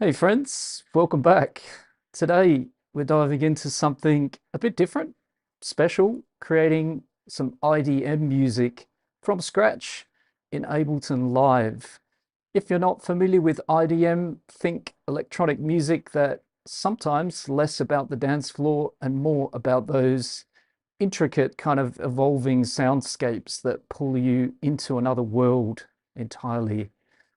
Hey friends, welcome back. Today we're diving into something a bit different, special, creating some IDM music from scratch in Ableton Live. If you're not familiar with IDM, think electronic music that sometimes less about the dance floor and more about those intricate kind of evolving soundscapes that pull you into another world entirely.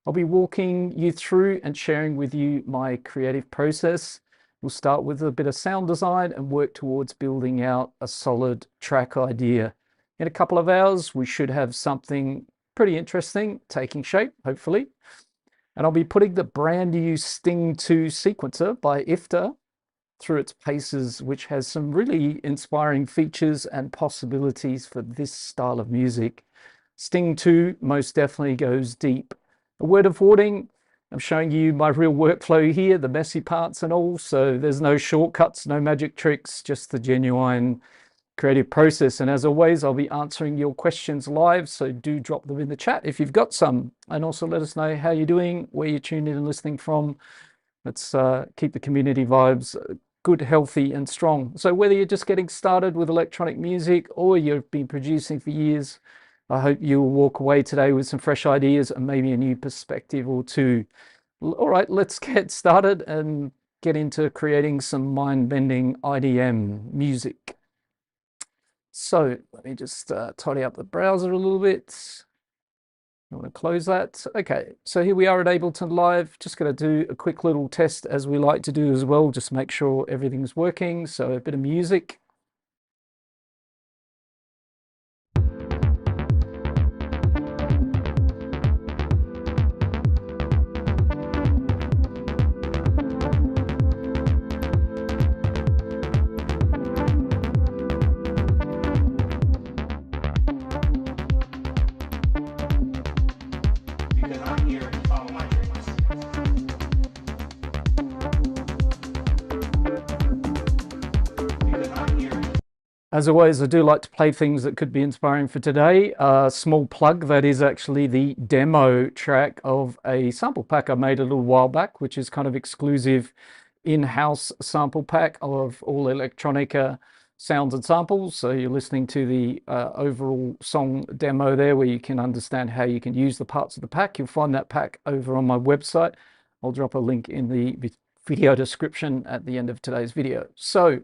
I'll be walking you through and sharing with you my creative process. We'll start with a bit of sound design and work towards building out a solid track idea. In a couple of hours, we should have something pretty interesting taking shape, hopefully. And I'll be putting the brand new Sting 2 sequencer by IFTA through its paces, which has some really inspiring features and possibilities for this style of music. Sting 2 most definitely goes deep. A word of warning, I'm showing you my real workflow here, the messy parts and all, so there's no shortcuts, no magic tricks, just the genuine creative process. And as always, I'll be answering your questions live, so do drop them in the chat if you've got some. And also let us know how you're doing, where you're tuned in and listening from. Let's keep the community vibes good, healthy, and strong. So whether you're just getting started with electronic music or you've been producing for years, I hope you'll walk away today with some fresh ideas and maybe a new perspective or two. All right, let's get started and get into creating some mind-bending IDM music. So let me just tidy up the browser a little bit. I want to close that. Okay, so here we are at Ableton Live. Just going to do a quick little test as we like to do as well, just make sure everything's working. So a bit of music. As always, I do like to play things that could be inspiring for today. Small plug, that is actually the demo track of a sample pack I made a little while back, which is kind of exclusive in-house sample pack of all electronica sounds and samples. So you're listening to the overall song demo there, where you can understand how you can use the parts of the pack. You'll find that pack over on my website. I'll drop a link in the video description at the end of today's video. So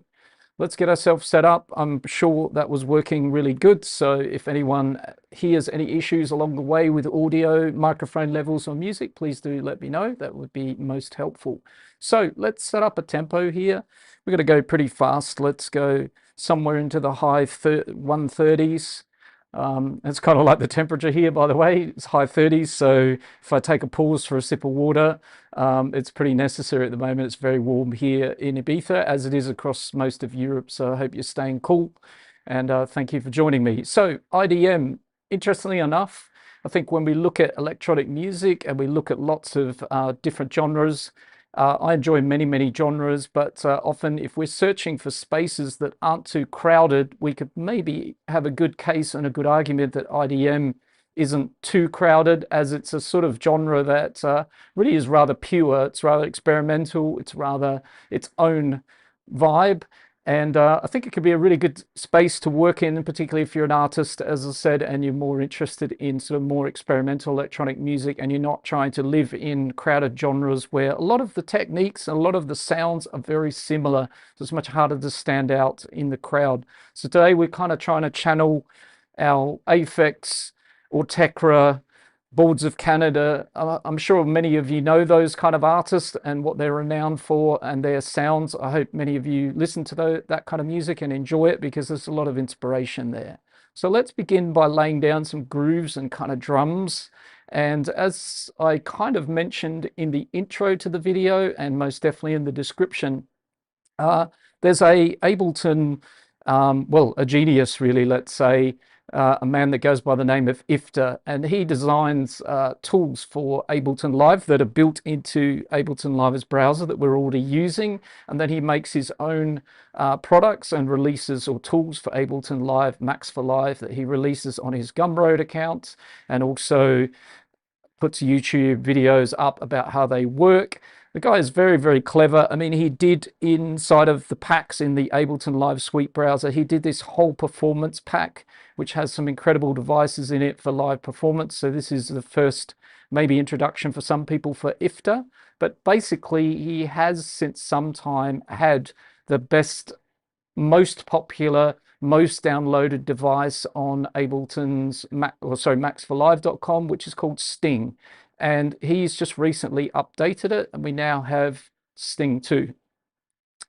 let's get ourselves set up. I'm sure that was working really good. So if anyone hears any issues along the way with audio, microphone levels or music, please do let me know. That would be most helpful. So let's set up a tempo here. We're going to go pretty fast. Let's go somewhere into the high 130s. It's kind of like the temperature here, by the way. It's high 30s. So if I take a pause for a sip of water, it's pretty necessary at the moment. It's very warm here in Ibiza, as it is across most of Europe. So I hope you're staying cool. And thank you for joining me. So IDM, interestingly enough, I think when we look at electronic music and we look at lots of different genres, I enjoy many genres, but often if we're searching for spaces that aren't too crowded, we could maybe have a good case and a good argument that IDM isn't too crowded, as it's a sort of genre that really is rather pure. It's rather experimental. It's rather its own vibe. And I think it could be a really good space to work in, particularly if you're an artist, as I said, and you're more interested in sort of more experimental electronic music, and you're not trying to live in crowded genres where a lot of the techniques and a lot of the sounds are very similar. So it's much harder to stand out in the crowd. So today we're kind of trying to channel our Aphex or Tekra, Boards of Canada. I'm sure many of you know those kind of artists and what they're renowned for and their sounds. I hope many of you listen to that kind of music and enjoy it, because there's a lot of inspiration there. So let's begin by laying down some grooves and kind of drums. And as I kind of mentioned in the intro to the video, and most definitely in the description, there's a Ableton, well, a genius really, let's say, a man that goes by the name of IFTA, and he designs tools for Ableton Live that are built into Ableton Live's browser that we're already using, and then he makes his own products and releases, or tools for Ableton Live, Max for Live, that he releases on his Gumroad account, and also puts YouTube videos up about how they work. The guy is very, very clever. I mean, he did inside of the packs in the Ableton Live Suite browser, he did this whole performance pack, which has some incredible devices in it for live performance. So this is the first maybe introduction for some people for IFTA. But basically, he has since some time had the best, most popular, most downloaded device on Ableton's maxforlive.com, which is called Sting. And he's just recently updated it, and we now have Sting 2.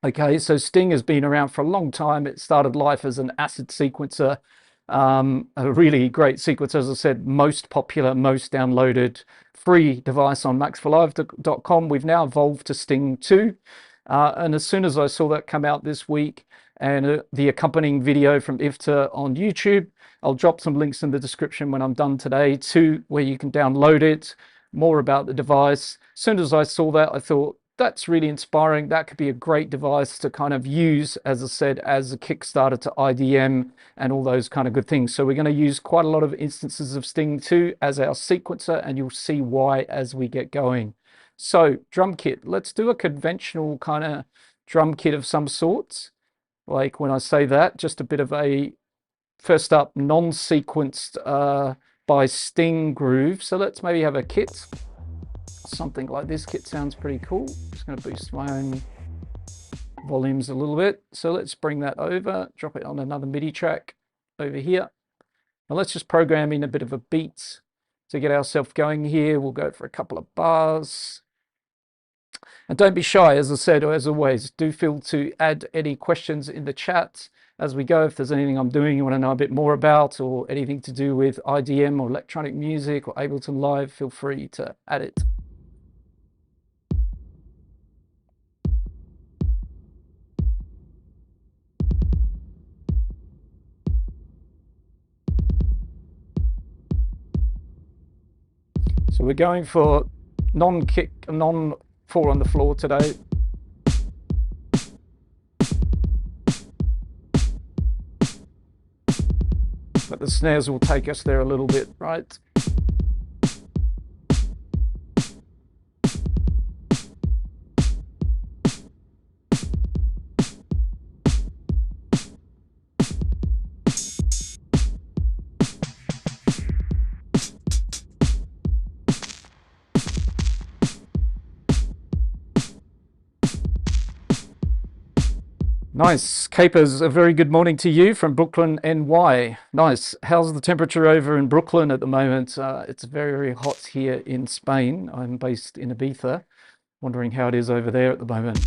Okay, so Sting has been around for a long time. It started life as an acid sequencer, a really great sequencer, as I said, most popular, most downloaded free device on maxforlive.com. We've now evolved to Sting 2. And as soon as I saw that come out this week, and the accompanying video from IFTA on YouTube, I'll drop some links in the description when I'm done today to where you can download it, more about the device. As soon as I saw that, I thought, that's really inspiring. That could be a great device to kind of use, as I said, as a Kickstarter to IDM and all those kind of good things. So we're going to use quite a lot of instances of Sting 2 as our sequencer, and you'll see why as we get going. So drum kit, let's do a conventional kind of drum kit of some sorts. Like when I say that, just a bit of a, first up, non-sequenced by Sting groove. So let's maybe have a kit. Something like this kit sounds pretty cool. Just going to boost my own volumes a little bit. So let's bring that over, drop it on another MIDI track over here. Now let's just program in a bit of a beat to get ourselves going here. We'll go for a couple of bars. And don't be shy, as I said, as always, do feel to add any questions in the chat as we go. If there's anything I'm doing you want to know a bit more about, or anything to do with IDM or electronic music or Ableton Live, feel free to add it. So we're going for non-kick, non-4 on the floor today. But the snares will take us there a little bit, right? Nice. Capers, a very good morning to you from Brooklyn, NY. Nice. How's the temperature over in Brooklyn at the moment? It's very, very hot here in Spain. I'm based in Ibiza. Wondering how it is over there at the moment.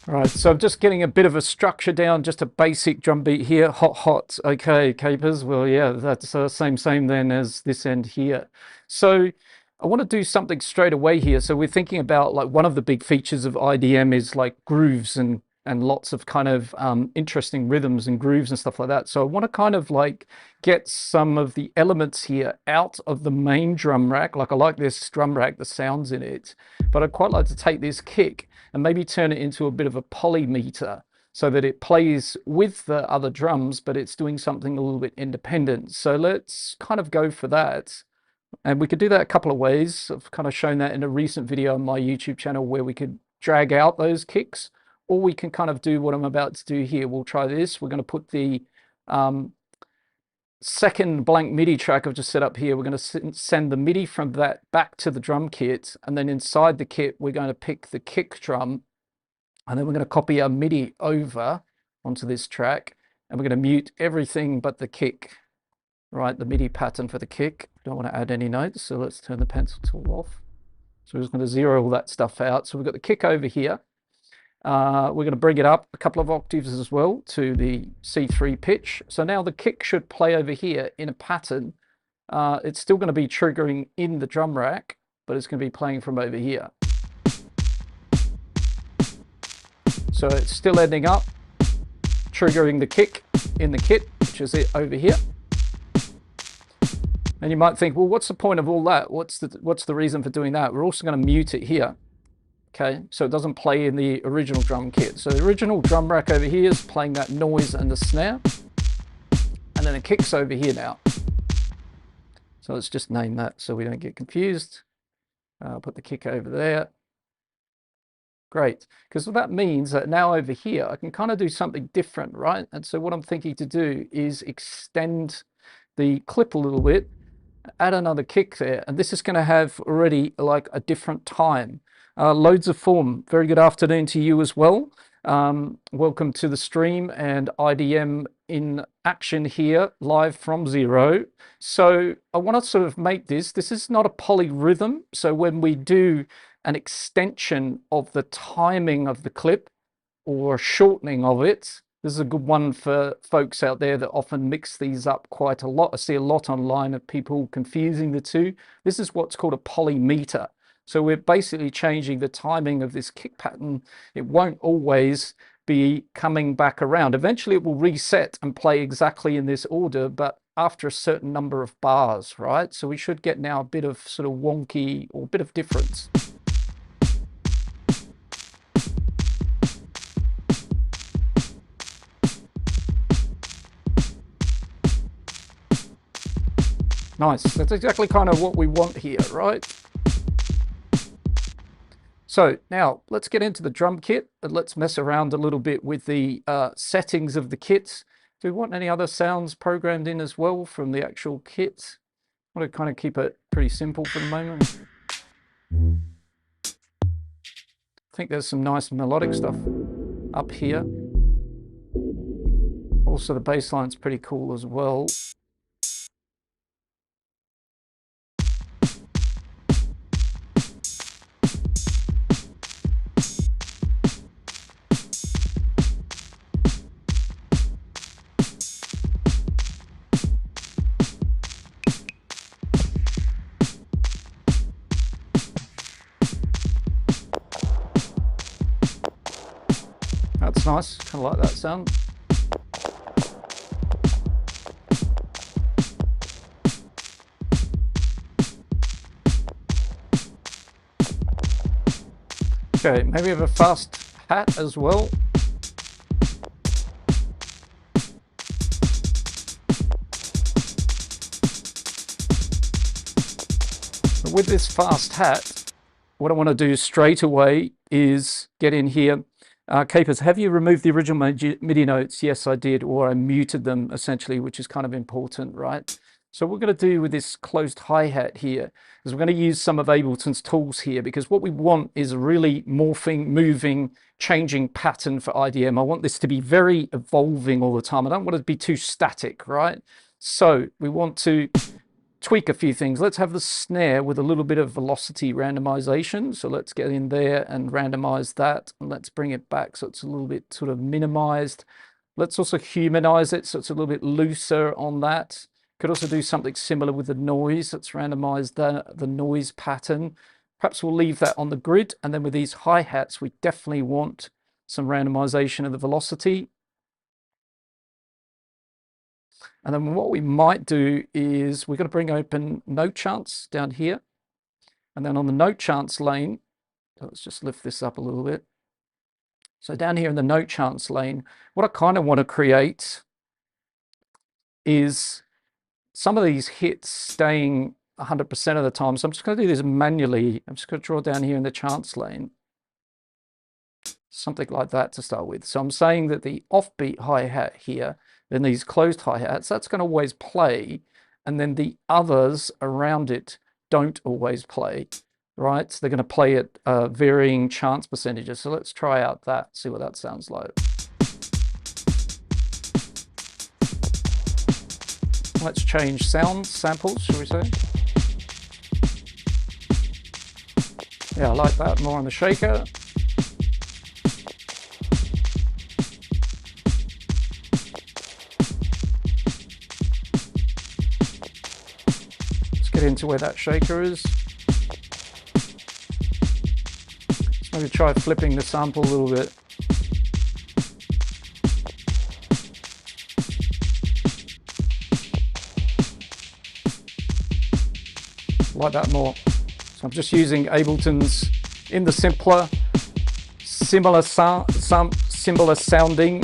Right, so I'm just getting a bit of a structure down, just a basic drum beat here. Hot, hot. Okay, Capers. Well, yeah, that's same then as this end here. So I want to do something straight away here. So we're thinking about, like, one of the big features of IDM is like grooves and lots of kind of interesting rhythms and grooves and stuff like that. So I want to kind of like get some of the elements here out of the main drum rack. Like, I like this drum rack, the sounds in it, but I'd quite like to take this kick and maybe turn it into a bit of a polymeter so that it plays with the other drums, but it's doing something a little bit independent. So let's kind of go for that. And we could do that a couple of ways. I've kind of shown that in a recent video on my YouTube channel where we could drag out those kicks, or we can kind of do what I'm about to do here. We'll try this. We're going to put the second blank MIDI track I've just set up here. We're going to send the MIDI from that back to the drum kit, and then inside the kit we're going to pick the kick drum, and then we're going to copy our MIDI over onto this track, and we're going to mute everything but the kick, right? The MIDI pattern for the kick. Don't want to add any notes, so let's turn the pencil tool off. So we're just going to zero all that stuff out. So we've got the kick over here. We're going to bring it up a couple of octaves as well to the C3 pitch. So now the kick should play over here in a pattern. It's still going to be triggering in the drum rack, but it's going to be playing from over here. So it's still ending up, triggering the kick in the kit, which is it over here. And you might think, well, what's the point of all that? What's the reason for doing that? We're also going to mute it here. Okay, so it doesn't play in the original drum kit. So the original drum rack over here is playing that noise and the snare. And then the kick's over here now. So let's just name that so we don't get confused. I'll put the kick over there. Great, because that means that now over here, I can kind of do something different, right? And so what I'm thinking to do is extend the clip a little bit, add another kick there, and this is going to have already like a different time. Loads of form. Very good afternoon to you as well. Welcome to the stream and IDM in action here, live from zero. So I want to sort of make this is not a polyrhythm. So when we do an extension of the timing of the clip or shortening of it, this is a good one for folks out there that often mix these up quite a lot. I see a lot online of people confusing the two. This is what's called a polymeter. So we're basically changing the timing of this kick pattern. It won't always be coming back around. Eventually it will reset and play exactly in this order, but after a certain number of bars, right? So we should get now a bit of sort of wonky or a bit of difference. Nice, that's exactly kind of what we want here, right? So now let's get into the drum kit and let's mess around a little bit with the settings of the kit. Do we want any other sounds programmed in as well from the actual kit? I want to kind of keep it pretty simple for the moment. I think there's some nice melodic stuff up here. Also the bass line's pretty cool as well. That's nice, kind of like that sound. Okay, maybe we have a fast hat as well. But with this fast hat, what I want to do straight away is get in here. Capers, have you removed the original MIDI notes? Yes, I did, or I muted them essentially, which is kind of important, right? So what we're going to do with this closed hi-hat here is we're going to use some of Ableton's tools here, because what we want is a really morphing, moving, changing pattern for IDM. I want this to be very evolving all the time. I don't want it to be too static, right? So we want to tweak a few things. Let's have the snare with a little bit of velocity randomization. So let's get in there and randomize that. And let's bring it back so it's a little bit sort of minimized. Let's also humanize it so it's a little bit looser on that. Could also do something similar with the noise. Let's randomize the noise pattern. Perhaps we'll leave that on the grid. And then with these hi-hats, we definitely want some randomization of the velocity. And then what we might do is we're going to bring open note chants down here. And then on the note chants lane, let's just lift this up a little bit. So down here in the note chants lane, what I kind of want to create is some of these hits staying 100% of the time. So I'm just going to do this manually. I'm just going to draw down here in the chants lane. Something like that to start with. So I'm saying that the offbeat hi-hat here, then these closed hi-hats, that's going to always play, and then the others around it don't always play, right? So they're going to play at varying chance percentages. So let's try out that, see what that sounds like. Let's change sound samples, shall we say? Yeah, I like that more on the shaker. Get into where that shaker is. Let's maybe try flipping the sample a little bit. like that more. So I'm just using Ableton's in the simpler, similar sounding,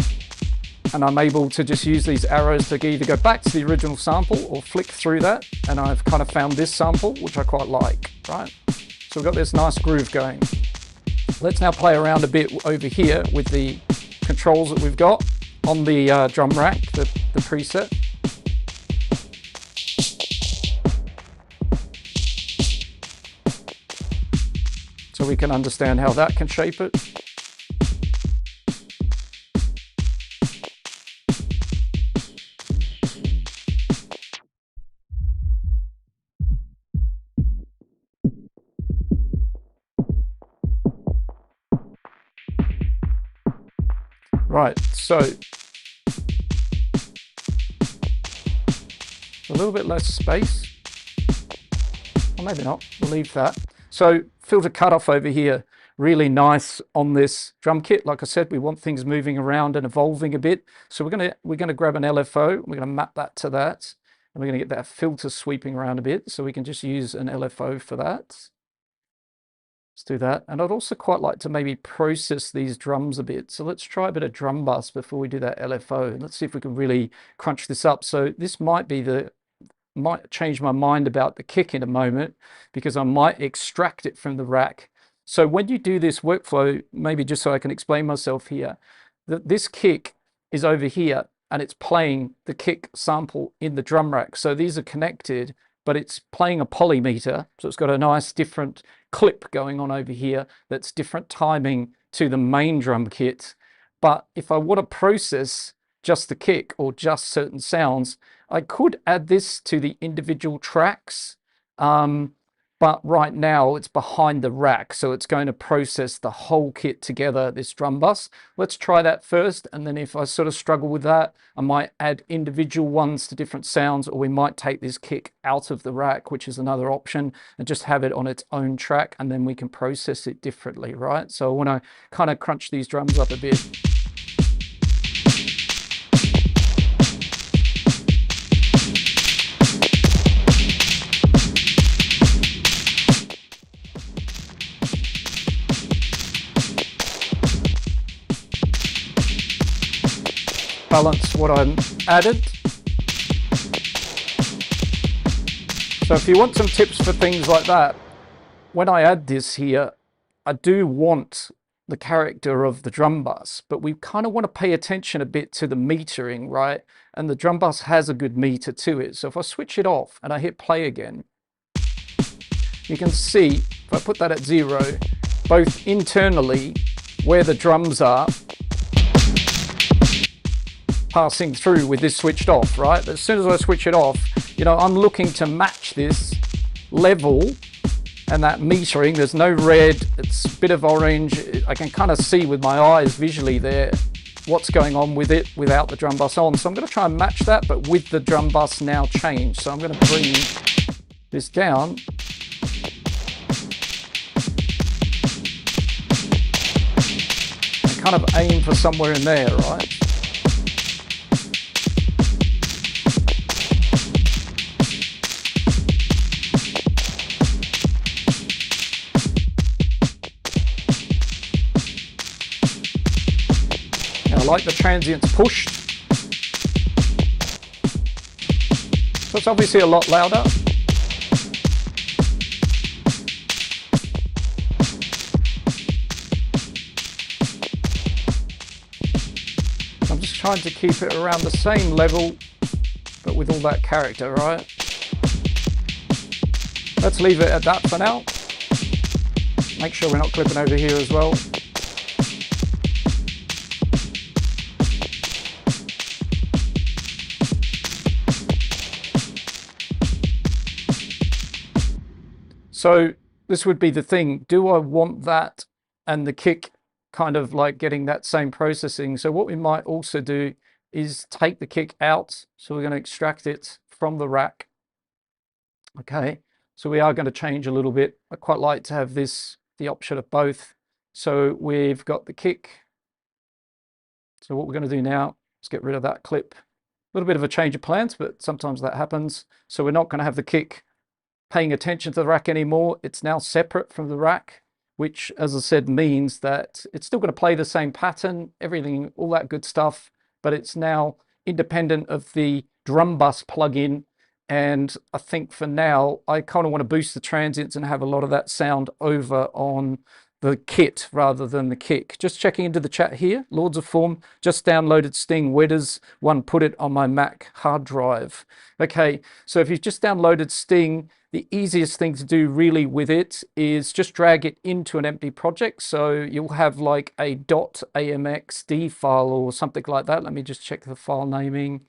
and I'm able to just use these arrows to either go back to the original sample or flick through that, and I've kind of found this sample, which I quite like, right? So we've got this nice groove going. Let's now play around a bit over here with the controls that we've got on the drum rack, the preset. So we can understand how that can shape it. Right, so a little bit less space, or maybe not, we'll leave that. So filter cutoff over here, really nice on this drum kit. Like I said, we want things moving around and evolving a bit. So we're gonna grab an LFO, we're gonna map that to that, and we're gonna get that filter sweeping around a bit. So we can just use an LFO for that. Let's do that. And I'd also quite like to maybe process these drums a bit. So let's try a bit of drum bus before we do that LFO. Let's see if we can really crunch this up. So this might change my mind about the kick in a moment, because I might extract it from the rack. So when you do this workflow, maybe just so I can explain myself here, that this kick is over here and it's playing the kick sample in the drum rack. So these are connected, but it's playing a polymeter. So it's got a nice different clip going on over here that's different timing to the main drum kit. But if I want to process just the kick or just certain sounds, I could add this to the individual tracks. But right now it's behind the rack, so it's going to process the whole kit together, this drum bus. Let's try that first, and then if I sort of struggle with that, I might add individual ones to different sounds, or we might take this kick out of the rack, which is another option, and just have it on its own track, and then we can process it differently, right? So I want to kind of crunch these drums up a bit. Balance what I'm added. So if you want some tips for things like that, when I add this here, I do want the character of the drum bus, but we kind of want to pay attention a bit to the metering, right? And the drum bus has a good meter to it. So if I switch it off and I hit play again, you can see if I put that at 0, both internally where the drums are passing through with this switched off, right? As soon as I switch it off, you know, I'm looking to match this level and that metering. There's no red, it's a bit of orange. I can kind of see with my eyes visually there what's going on with it without the drum bus on. So I'm going to try and match that, but with the drum bus now changed. So I'm going to bring this down. And kind of aim for somewhere in there, right? I like the transients pushed. So it's obviously a lot louder. I'm just trying to keep it around the same level, but with all that character, right? Let's leave it at that for now. Make sure we're not clipping over here as well. So this would be the thing. Do I want that and the kick kind of like getting that same processing? So what we might also do is take the kick out. So we're going to extract it from the rack. Okay, so we are going to change a little bit. I quite like to have this, the option of both. So we've got the kick. So what we're going to do now is get rid of that clip. A little bit of a change of plans, but sometimes that happens. So we're not going to have the kick paying attention to the rack anymore. It's now separate from the rack, which, as I said, means that it's still going to play the same pattern, everything, all that good stuff, but it's now independent of the drum bus plugin. And I think for now, I kind of want to boost the transients and have a lot of that sound over on the kit rather than the kick. Just checking into the chat here. Lords of Form, just downloaded Sting. Where does one put it on my Mac hard drive? Okay, so if you've just downloaded Sting, the easiest thing to do really with it is just drag it into an empty project. So you'll have like a .amxd file or something like that. Let me just check the file naming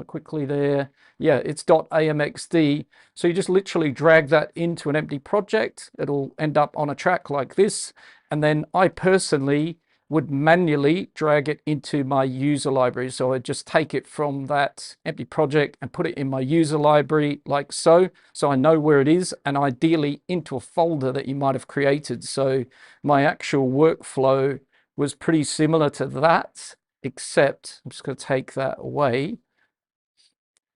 quickly there. Yeah, it's .amxd. So you just literally drag that into an empty project. It'll end up on a track like this. And then I personally would manually drag it into my user library. So I just take it from that empty project and put it in my user library like so. So I know where it is, and ideally into a folder that you might have created. So my actual workflow was pretty similar to that, except I'm just going to take that away.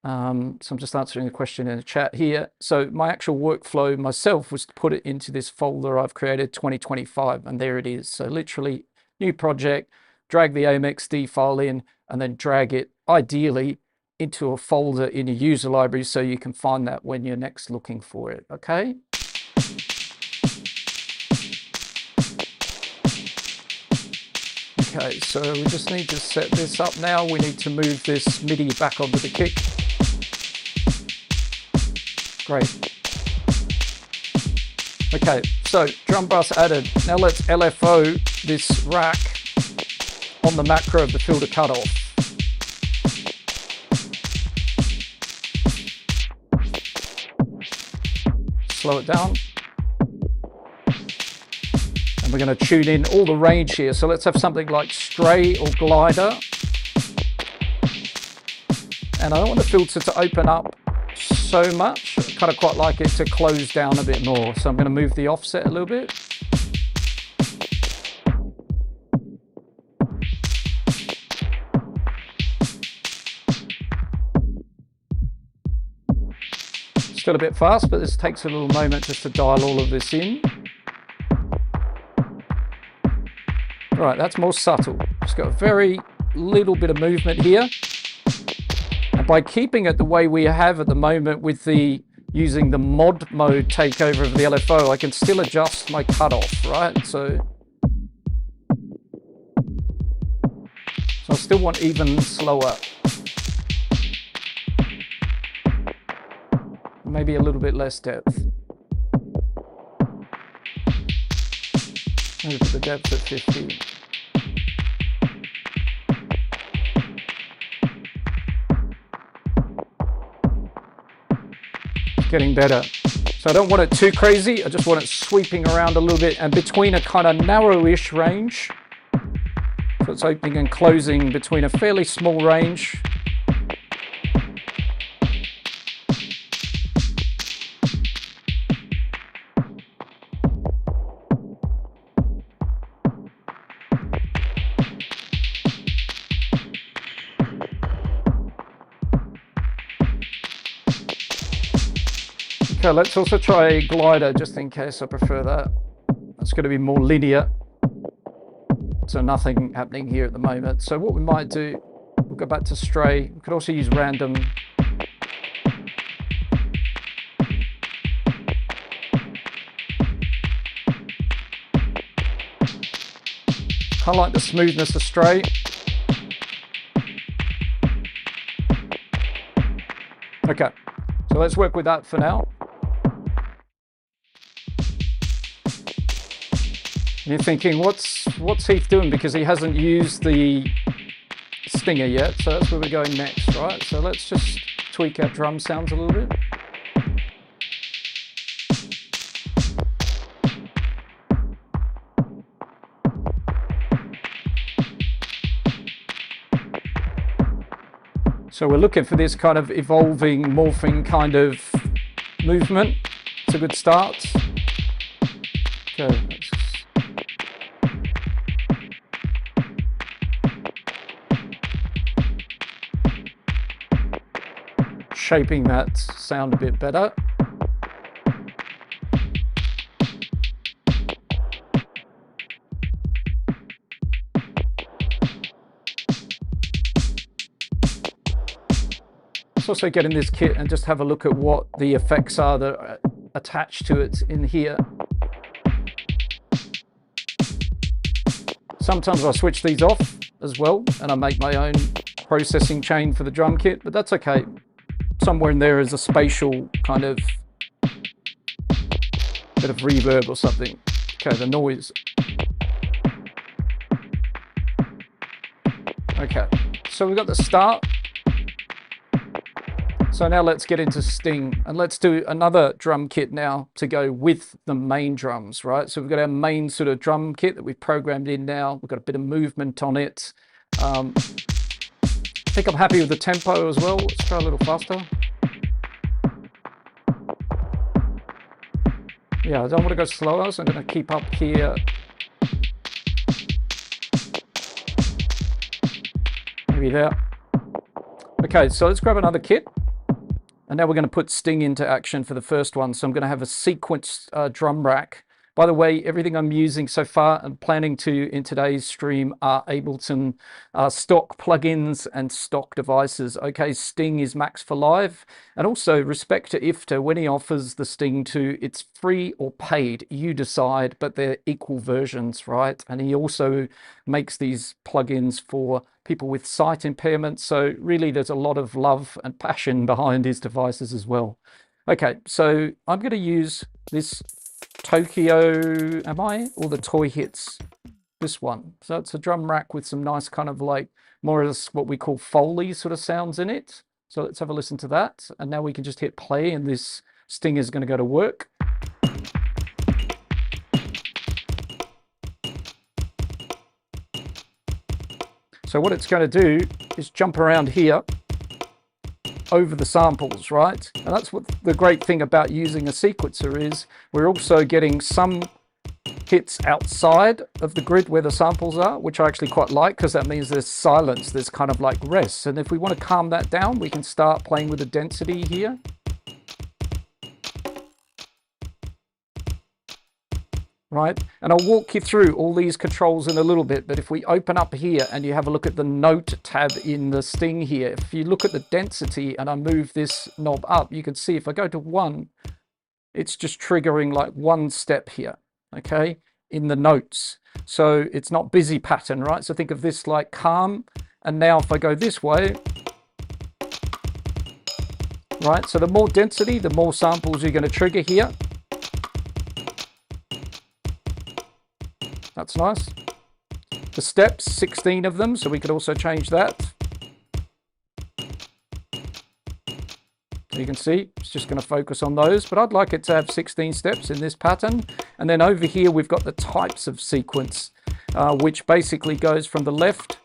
So I'm just answering a question in the chat here. So my actual workflow myself was to put it into this folder I've created, 2025, and there it is. So literally new project, drag the AMXD file in, and then drag it ideally into a folder in your user library so you can find that when you're next looking for it, okay? Okay, so we just need to set this up now. We need to move this MIDI back onto the kick. Great. Okay, so drum bus added. Now let's LFO this rack on the macro of the filter cutoff. Slow it down. And we're going to tune in all the range here. So let's have something like stray or glider. And I don't want the filter to open up so much. I kind of quite like it to close down a bit more. So I'm going to move the offset a little bit. Still a bit fast, but this takes a little moment just to dial all of this in. Right, that's more subtle. Just got a very little bit of movement here. And by keeping it the way we have at the moment with the using the mod mode takeover of the LFO, I can still adjust my cutoff, right? So I still want even slower. Maybe a little bit less depth. Maybe put the depth at 50. Getting better. So I don't want it too crazy. I just want it sweeping around a little bit and between a kind of narrowish range. So it's opening and closing between a fairly small range. Okay, let's also try a glider just in case I prefer that. It's going to be more linear. So nothing happening here at the moment. So what we might do, we'll go back to stray. We could also use random. Kind of like the smoothness of stray. Okay, so let's work with that for now. You're thinking, what's Heath doing? Because he hasn't used the stinger yet, so that's where we're going next, right? So let's just tweak our drum sounds a little bit. So we're looking for this kind of evolving, morphing kind of movement. It's a good start. Okay, let's shaping that sound a bit better. Let's also get in this kit and just have a look at what the effects are that are attached to it in here. Sometimes I switch these off as well, and I make my own processing chain for the drum kit, but that's okay. Somewhere in there is a spatial kind of bit of reverb or something. Okay, the noise. Okay, so we've got the start. So now let's get into Sting, and let's do another drum kit now to go with the main drums, right? So we've got our main sort of drum kit that we've programmed in now. We've got a bit of movement on it. I think I'm happy with the tempo as well. Let's try a little faster. Yeah, I don't want to go slower, so I'm going to keep up here. Maybe there. Okay, so let's grab another kit. And now we're going to put Sting into action for the first one. So I'm going to have a sequenced drum rack. By the way, everything I'm using so far and planning to in today's stream are Ableton stock plugins and stock devices. Okay, Sting is max for live. And also respect to IFTA, when he offers the Sting to, it's free or paid. You decide, but they're equal versions, right? And he also makes these plugins for people with sight impairment. So really there's a lot of love and passion behind his devices as well. Okay, so I'm going to use this Tokyo, am I? Or the Toy Hits, this one. So it's a drum rack with some nice kind of like more as what we call Foley sort of sounds in it. So let's have a listen to that. And now we can just hit play and this Sting is going to go to work. So what it's going to do is jump around here over the samples, right? And that's what the great thing about using a sequencer is. We're also getting some hits outside of the grid where the samples are, which I actually quite like because that means there's silence, there's kind of like rest. And if we want to calm that down, we can start playing with the density here. Right, and I'll walk you through all these controls in a little bit, but if we open up here and you have a look at the note tab in the Sting here, if you look at the density and I move this knob up, you can see if I go to 1, it's just triggering like 1 step here, okay, in the notes. So it's not busy pattern, right? So think of this like calm, and now if I go this way, right, so the more density, the more samples you're going to trigger here. That's nice. The steps, 16 of them, so we could also change that. You can see it's just going to focus on those, but I'd like it to have 16 steps in this pattern. And then over here we've got the types of sequence, which basically goes from the left,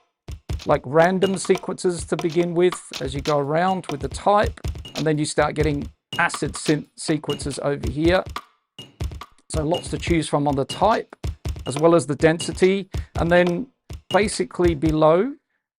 like random sequences to begin with as you go around with the type, and then you start getting acid synth sequences over here. So lots to choose from on the type, as well as the density. And then basically below,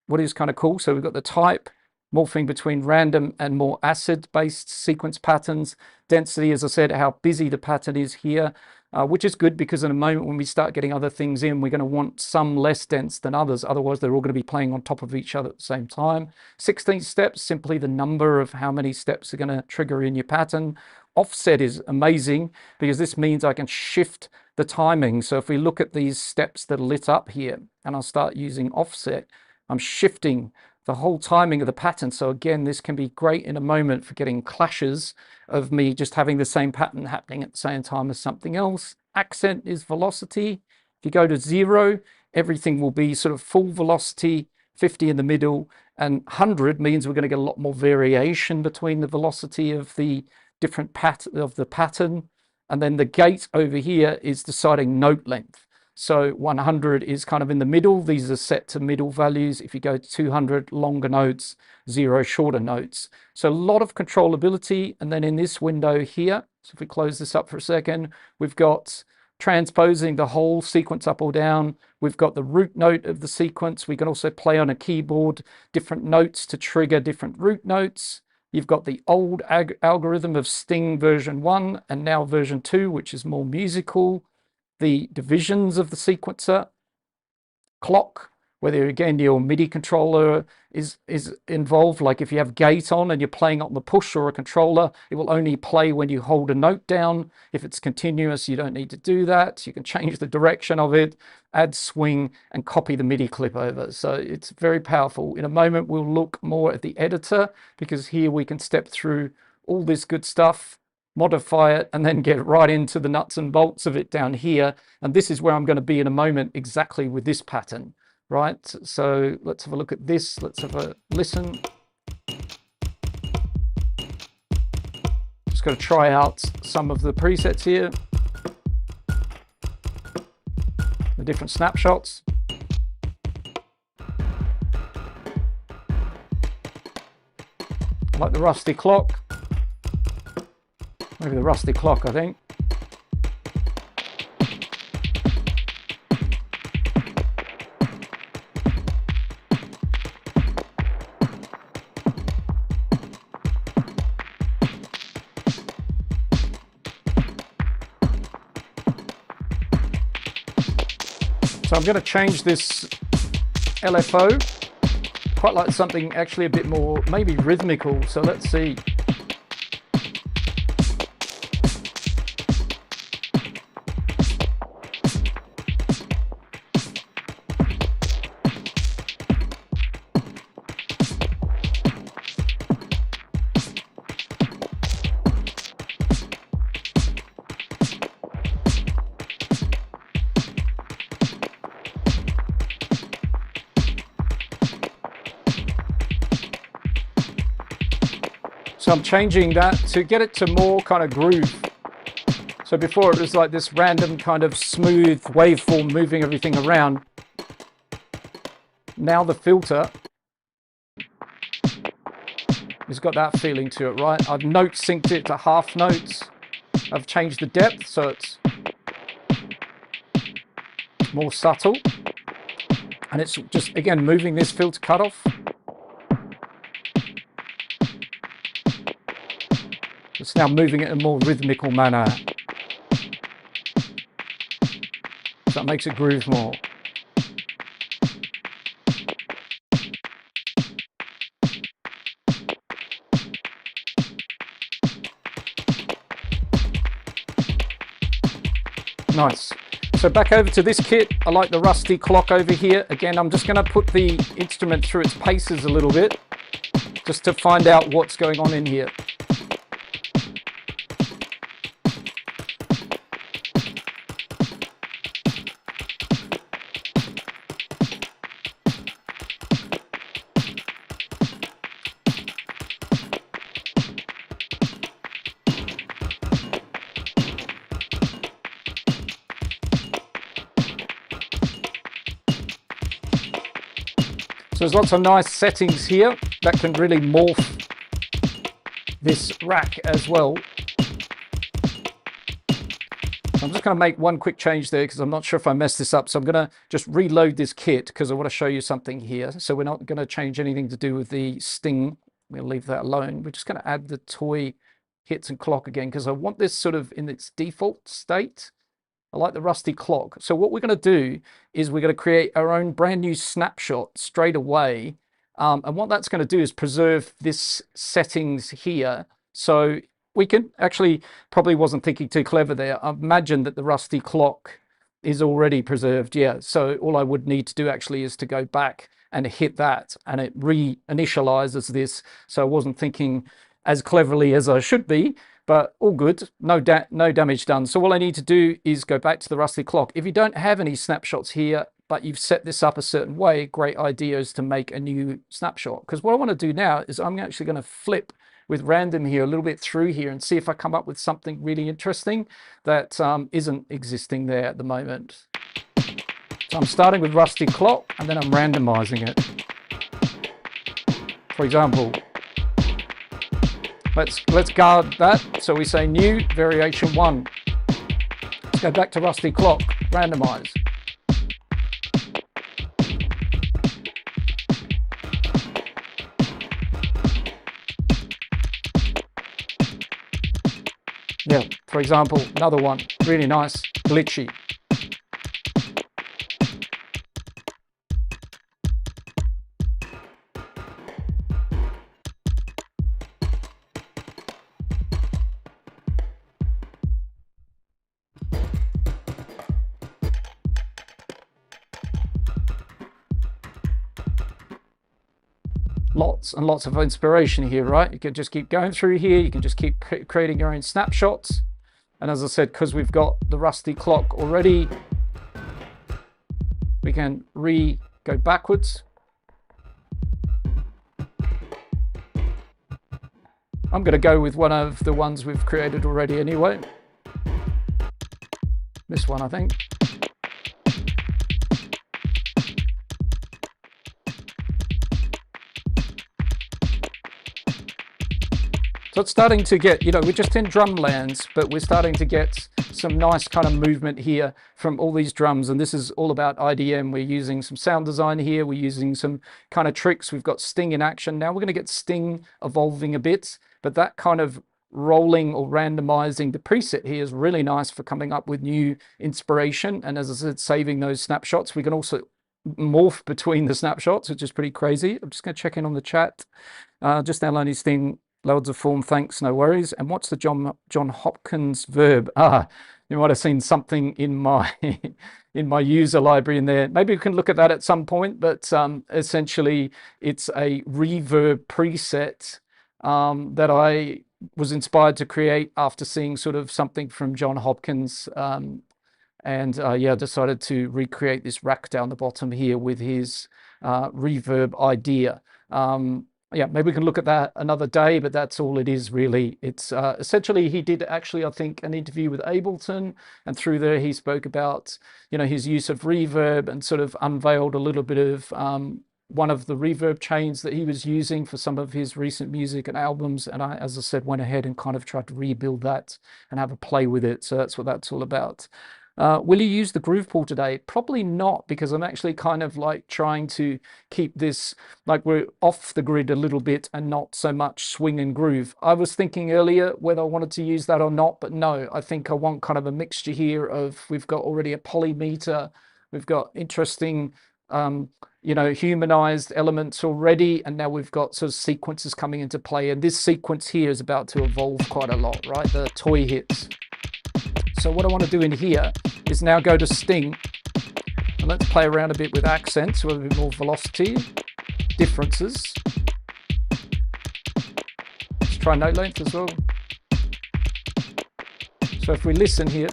what is kind of cool, so we've got the type, morphing between random and more acid-based sequence patterns. Density, as I said, how busy the pattern is here, which is good because in a moment when we start getting other things in, we're going to want some less dense than others. Otherwise, they're all going to be playing on top of each other at the same time. 16 steps, simply the number of how many steps are going to trigger in your pattern. Offset is amazing because this means I can shift the timing. So if we look at these steps that are lit up here and I'll start using offset, I'm shifting the whole timing of the pattern. So again, this can be great in a moment for getting clashes of me just having the same pattern happening at the same time as something else. Accent is velocity. If you go to 0, everything will be sort of full velocity, 50 in the middle, and 100 means we're going to get a lot more variation between the velocity of the different pattern. And then the gate over here is deciding note length. So 100 is kind of in the middle. These are set to middle values. If you go to 200, longer notes, 0, shorter notes. So a lot of controllability. And then in this window here, so if we close this up for a second, we've got transposing the whole sequence up or down. We've got the root note of the sequence. We can also play on a keyboard different notes to trigger different root notes. You've got the old algorithm of Sting version 1 and now version 2, which is more musical. The divisions of the sequencer, clock, whether again your MIDI controller is involved, like if you have gate on and you're playing on the push or a controller, it will only play when you hold a note down. If it's continuous, you don't need to do that. You can change the direction of it, add swing, and copy the MIDI clip over. So it's very powerful. In a moment, we'll look more at the editor, because here we can step through all this good stuff, modify it, and then get right into the nuts and bolts of it down here. And this is where I'm going to be in a moment, exactly with this pattern, right? So let's have a look at this. Let's have a listen. Just got to try out some of the presets here, the different snapshots. I like the rusty clock. Maybe the rusty clock, I think. So I'm going to change this LFO. Quite like something actually a bit more, maybe rhythmical. So let's see. So I'm changing that to get it to more kind of groove. So before it was like this random kind of smooth waveform moving everything around. Now the filter has got that feeling to it, right? I've note synced it to half notes. I've changed the depth so it's more subtle. And it's just, again, moving this filter cutoff. It's now moving it in a more rhythmical manner. So that makes it groove more. Nice. So back over to this kit. I like the rusty clock over here. Again, I'm just going to put the instrument through its paces a little bit, just to find out what's going on in here. So there's lots of nice settings here that can really morph this rack as well. I'm just going to make one quick change there because I'm not sure if I messed this up. So I'm going to just reload this kit because I want to show you something here. So we're not going to change anything to do with the sting. We'll leave that alone. We're just going to add the toy hits and clock again because I want this sort of in its default state. I like the rusty clock. So what we're going to do is we're going to create our own brand new snapshot straight away. And what that's going to do is preserve this settings here. So we can actually, probably wasn't thinking too clever there. I imagine that the rusty clock is already preserved. Yeah. So all I would need to do actually is to go back and hit that and it reinitializes this. So I wasn't thinking as cleverly as I should be. But all good, no damage done. So all I need to do is go back to the rusty clock. If you don't have any snapshots here, but you've set this up a certain way, great idea is to make a new snapshot. Because what I want to do now is I'm actually going to flip with random here a little bit through here and see if I come up with something really interesting that isn't existing there at the moment. So I'm starting with rusty clock and then I'm randomizing it. For example, let's guard that. So we say new variation 1. Let's go back to rusty clock, randomize. Yeah, for example, another one, really nice, glitchy. lots and lots of inspiration here, right? You can just keep going through here. You can just keep creating your own snapshots. And as I said, because we've got the rusty clock already, we can go backwards. I'm going to go with one of the ones we've created already anyway. This one, I think. So it's starting to get, you know, we're just in drum lands, but we're starting to get some nice kind of movement here from all these drums. And this is all about IDM. We're using some sound design here. We're using some kind of tricks. We've got Sting in action. Now we're going to get Sting evolving a bit, but that kind of rolling or randomizing the preset here is really nice for coming up with new inspiration. And as I said, saving those snapshots. We can also morph between the snapshots, which is pretty crazy. I'm just going to check in on the chat. Just downloading Sting. Loads of form, thanks, no worries. And what's the John Hopkins verb? You might have seen something in my in my user library in there. Maybe we can look at that at some point, but essentially it's a reverb preset that I was inspired to create after seeing sort of something from John Hopkins, and yeah, decided to recreate this rack down the bottom here with his reverb idea. Yeah, maybe we can look at that another day, but that's all it is really. It's essentially, he did actually, I think, an interview with Ableton, and through there he spoke about, you know, his use of reverb and sort of unveiled a little bit of one of the reverb chains that he was using for some of his recent music and albums. And I, as I said, went ahead and kind of tried to rebuild that and have a play with it. So that's what that's all about. Will you use the groove pool today? Probably not, because I'm actually kind of like trying to keep this, like we're off the grid a little bit and not so much swing and groove. I was thinking earlier whether I wanted to use that or not, but no, I think I want kind of a mixture here of, we've got already a polymeter, we've got interesting, you know, humanized elements already, and now we've got sort of sequences coming into play. And this sequence here is about to evolve quite a lot, right? The toy hits. So what I want to do in here is now go to Sting, and let's play around a bit with accents, with a bit more velocity, differences. Let's try note length as well. So if we listen here,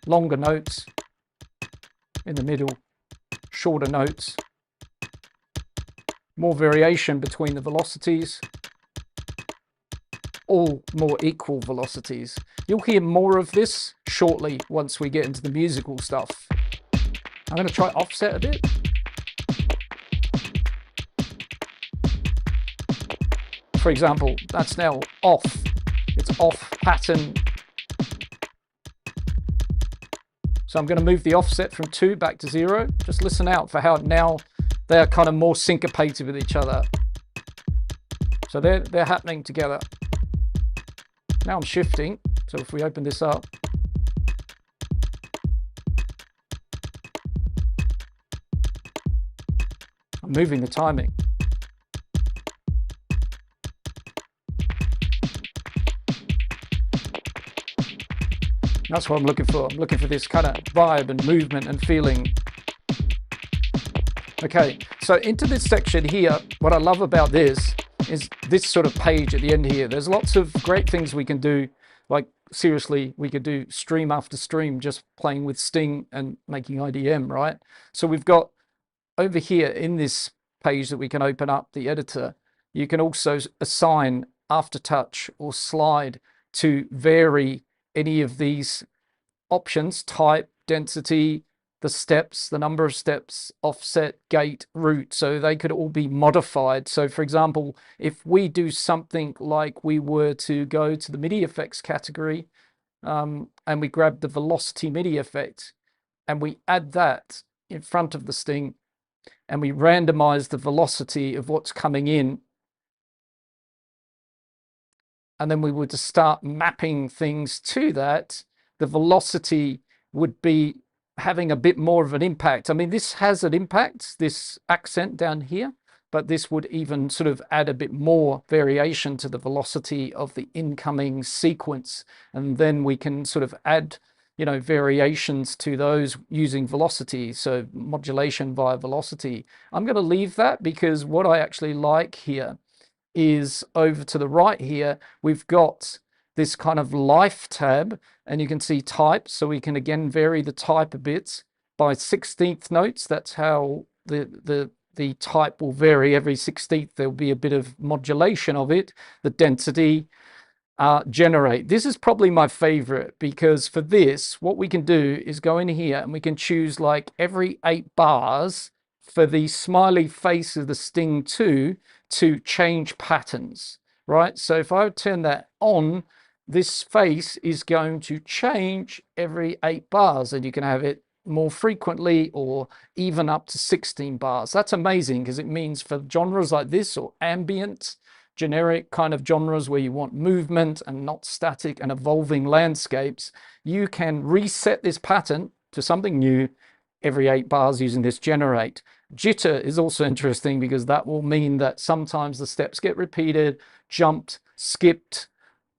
longer notes in the middle, shorter notes, more variation between the velocities, all more equal velocities. You'll hear more of this shortly once we get into the musical stuff. I'm going to try offset a bit. For example, that's now off. It's off pattern. So I'm going to move the offset from 2 back to 0. Just listen out for how now they're kind of more syncopated with each other. So they're happening together. Now I'm shifting, so if we open this up, I'm moving the timing. That's what I'm looking for. I'm looking for this kind of vibe and movement and feeling. Okay, so into this section here, what I love about this is this sort of page at the end here. There's lots of great things we can do. Like seriously, we could do stream after stream just playing with Sting and making IDM, right? So we've got over here in this page that we can open up the editor, you can also assign aftertouch or slide to vary any of these options: type, density, the steps, the number of steps, offset, gate, root. So they could all be modified. So for example, if we do something like we were to go to the MIDI effects category, and we grab the velocity MIDI effect and we add that in front of the Sting, and we randomize the velocity of what's coming in, and then we were to start mapping things to that, the velocity would be having a bit more of an impact. I mean, this has an impact, this accent down here, but this would even sort of add a bit more variation to the velocity of the incoming sequence. And then we can sort of add you know, variations to those using velocity, so modulation via velocity. I'm going to leave that because what I actually like here is over to the right here, we've got this kind of life tab, and you can see type, so we can again vary the type a bit by 16th notes. That's how the type will vary every 16th. There'll be a bit of modulation of it. The density, generate. This is probably my favorite, because for this, what we can do is go in here and we can choose like every 8 bars for the smiley face of the Sting 2 to change patterns, right? So if I turn that on, this face is going to change every 8 bars, and you can have it more frequently or even up to 16 bars. That's amazing, because it means for genres like this, or ambient, generic kind of genres where you want movement and not static and evolving landscapes, you can reset this pattern to something new every 8 bars using this generate. Jitter is also interesting, because that will mean that sometimes the steps get repeated, jumped, skipped,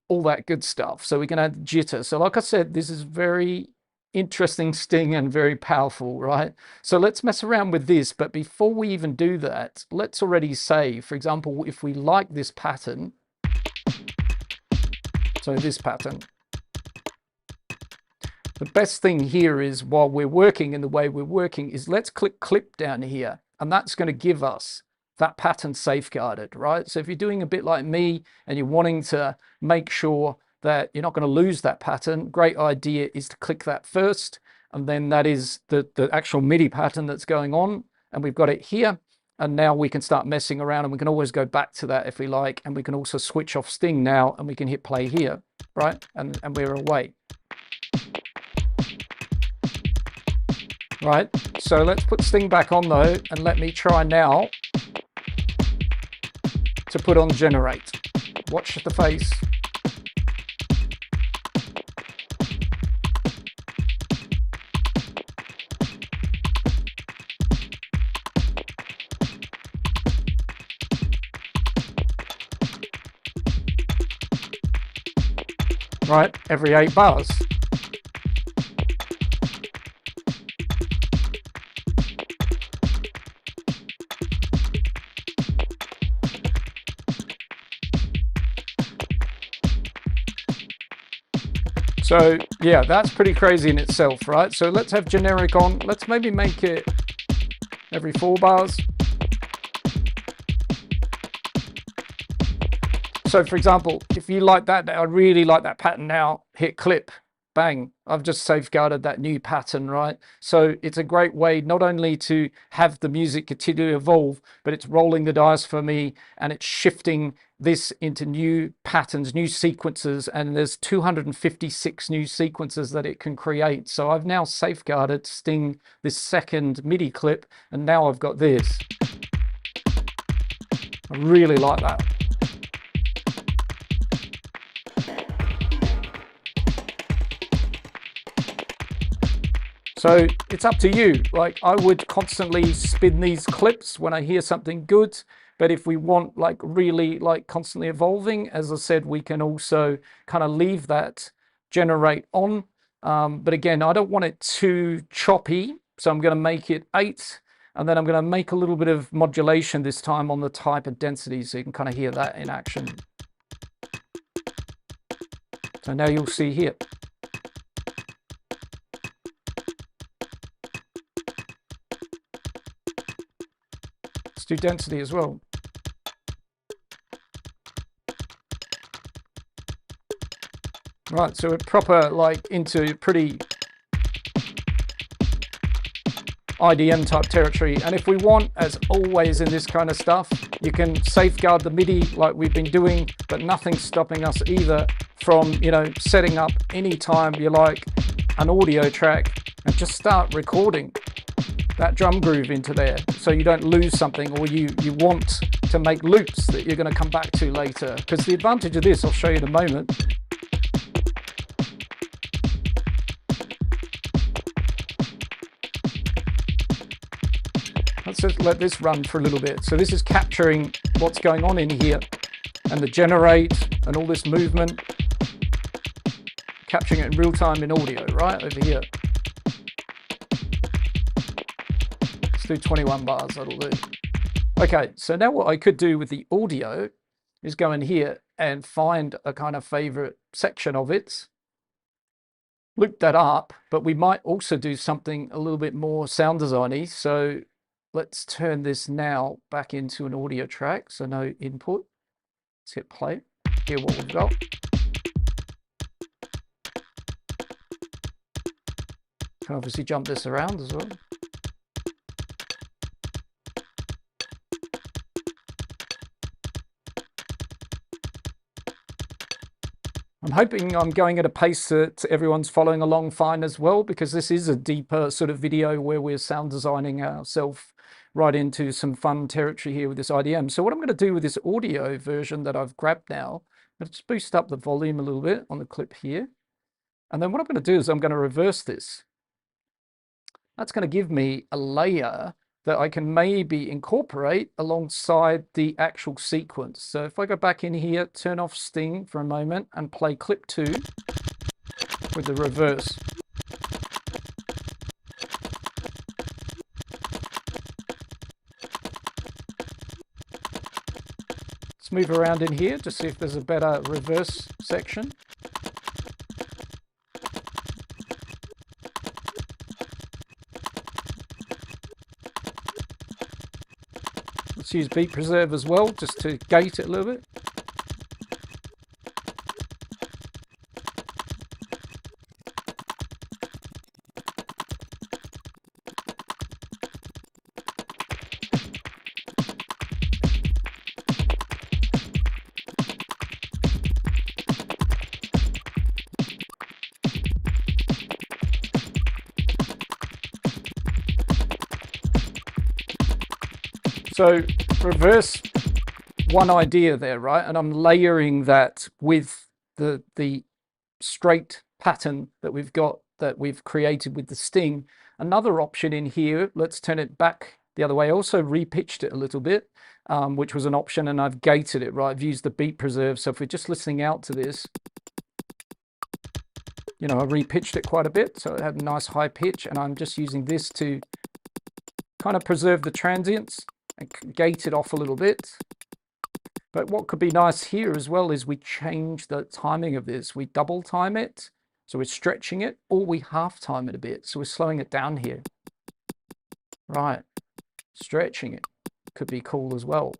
all that good stuff. So we can add jitter. So like I said, this is very interesting Sting and very powerful, right? So let's mess around with this, but before we even do that, let's already say, for example, if we like this pattern, so this pattern, the best thing here is, while we're working in the way we're working, is let's click clip down here, and that's going to give us that pattern safeguarded, right? So if you're doing a bit like me and you're wanting to make sure that you're not going to lose that pattern, great idea is to click that first, and then that is the actual MIDI pattern that's going on, and we've got it here. And now we can start messing around, and we can always go back to that if we like, and we can also switch off Sting now, and we can hit play here, right? And we're away. Right, so let's put Sting back on though, and let me try now to put on generate. Watch the face. Right, every 8 bars. So yeah, that's pretty crazy in itself, right? So let's have generic on. Let's maybe make it every 4 bars. So for example, if you like that, I really like that pattern now, hit clip, bang, I've just safeguarded that new pattern, right? So it's a great way not only to have the music continue to evolve, but it's rolling the dice for me, and it's shifting this into new patterns, new sequences, and there's 256 new sequences that it can create. So I've now safeguarded Sting, this second MIDI clip, and now I've got this. I really like that. So it's up to you. Like, I would constantly spin these clips when I hear something good, but if we want like really like constantly evolving, as I said, we can also kind of leave that generate on. But again, I don't want it too choppy, so I'm going to make it 8, and then I'm going to make a little bit of modulation this time on the type and density, so you can kind of hear that in action. So now you'll see here. Do density as well. Right, so we're proper like into pretty IDM type territory, and if we want, as always in this kind of stuff, you can safeguard the MIDI like we've been doing, but nothing's stopping us either from, you know, setting up anytime you like an audio track and just start recording that drum groove into there, so you don't lose something, or you want to make loops that you're going to come back to later. Because the advantage of this, I'll show you in a moment. Let's just let this run for a little bit. So this is capturing what's going on in here, and the generate and all this movement. capturing it in real time in audio, right, over here. Let's do 21 bars, that'll do. Okay, so now what I could do with the audio is go in here and find a kind of favorite section of it, loop that up, but we might also do something a little bit more sound designy. So let's turn this now back into an audio track, so no input. Let's hit play, hear what we've got. Can obviously jump this around as well. I'm hoping I'm going at a pace that everyone's following along fine as well, because this is a deeper sort of video where we're sound designing ourselves right into some fun territory here with this IDM. So what I'm going to do with this audio version that I've grabbed now, let's boost up the volume a little bit on the clip here. And then what I'm going to do is I'm going to reverse this. That's going to give me a layer that I can maybe incorporate alongside the actual sequence. So if I go back in here, turn off Sting for a moment and play clip 2 with the reverse. Let's move around in here to see if there's a better reverse section. Let's use beat preserve as well, just to gate it a little bit. So reverse one idea there, right? And I'm layering that with the straight pattern that we've got, that we've created with the Sting. Another option in here, let's turn it back the other way. I also repitched it a little bit, which was an option, and I've gated it, right? I've used the beat preserve. So if we're just listening out to this, you know, I repitched it quite a bit, so it had a nice high pitch, and I'm just using this to kind of preserve the transients and gate it off a little bit. But what could be nice here as well is we change the timing of this. We double time it, so we're stretching it, or we half time it a bit, so we're slowing it down here. Right, stretching it could be cool as well.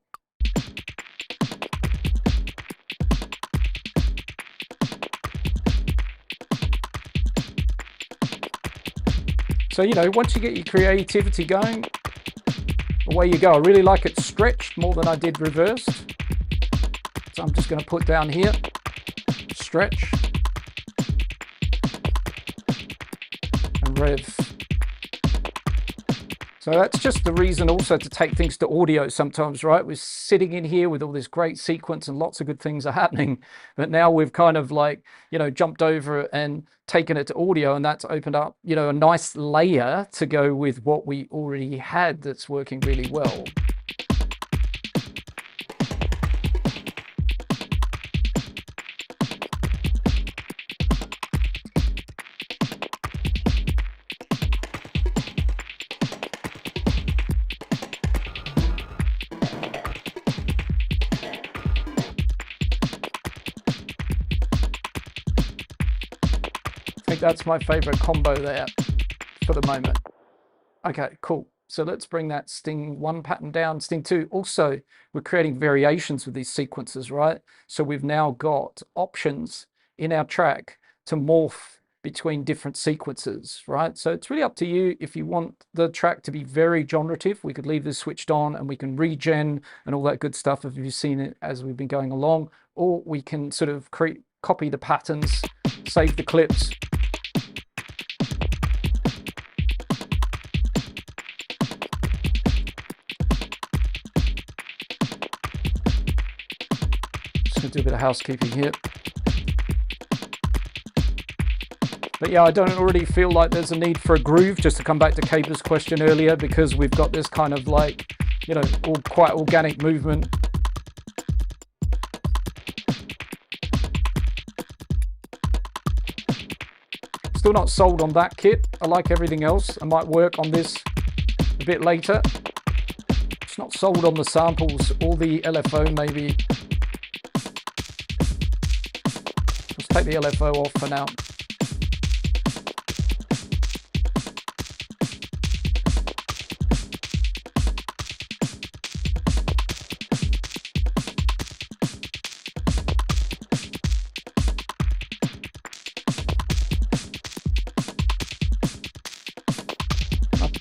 So, you know, once you get your creativity going, away you go. I really like it stretched more than I did reversed. So I'm just going to put down here, stretch, and rev. So that's just the reason also to take things to audio sometimes, right? We're sitting in here with all this great sequence and lots of good things are happening, but now we've kind of like, you know, jumped over it and taken it to audio, and that's opened up, you know, a nice layer to go with what we already had that's working really well. I think that's my favorite combo there for the moment. Okay, cool. So let's bring that Sting 1 pattern down, Sting 2. Also, we're creating variations with these sequences, right? So we've now got options in our track to morph between different sequences, right? So it's really up to you. If you want the track to be very generative, we could leave this switched on and we can regen and all that good stuff if you've seen it as we've been going along, or we can sort of copy the patterns, save the clips. Just gonna do a bit of housekeeping here. But yeah, I don't already feel like there's a need for a groove, just to come back to Caper's question earlier, because we've got this kind of like, you know, quite organic movement. still not sold on that kit. I like everything else. I might work on this a bit later. It's not sold on the samples or the LFO maybe. Let's take the LFO off for now.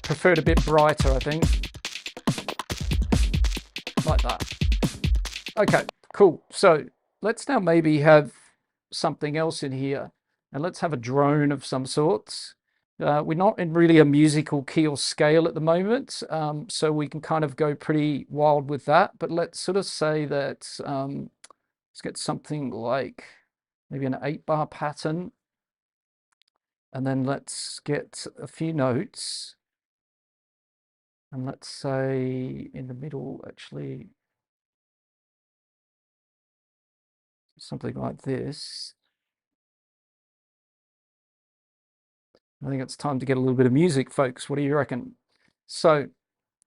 Prefer it a bit brighter, I think. Like that. Okay, cool. So let's now maybe have something else in here. And let's have a drone of some sorts. We're not in really a musical key or scale at the moment, so we can kind of go pretty wild with that. But let's sort of say that, let's get something like maybe an 8-bar pattern. And then let's get a few notes. And let's say in the middle, actually, something like this. I think it's time to get a little bit of music, folks. What do you reckon? So,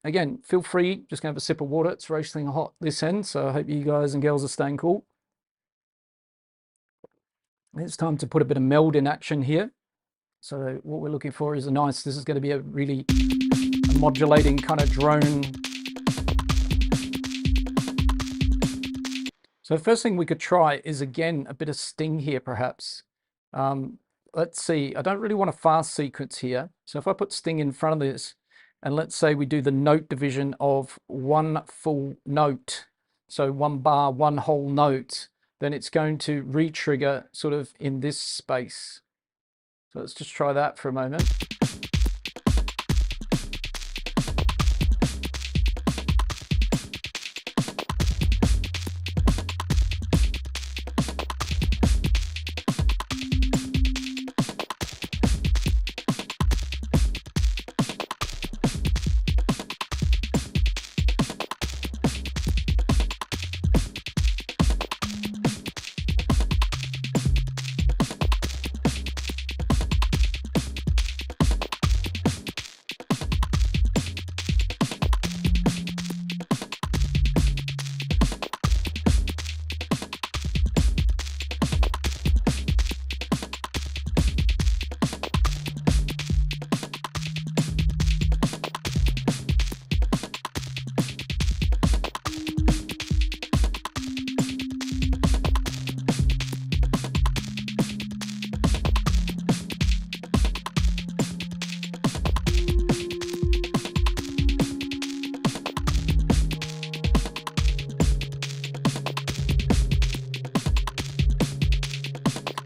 again, feel free. Just gonna have a sip of water. It's roasting hot this end, so I hope you guys and girls are staying cool. It's time to put a bit of meld in action here. So what we're looking for is this is going to be a really modulating kind of drone. So the first thing we could try is, again, a bit of sting here, perhaps. Let's see, I don't really want a fast sequence here. So if I put sting in front of this, and let's say we do the note division of one full note, so 1 bar, 1 whole note, then it's going to re-trigger sort of in this space. So let's just try that for a moment.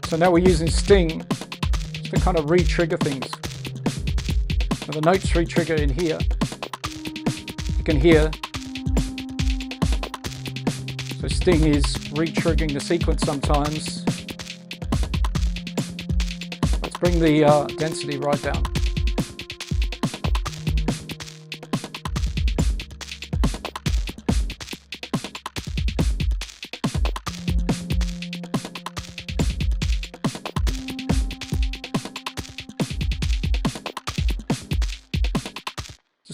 So now we're using sting to kind of re-trigger things. So the notes re-trigger in here. You can hear. So sting is re-triggering the sequence sometimes. Let's bring the density right down.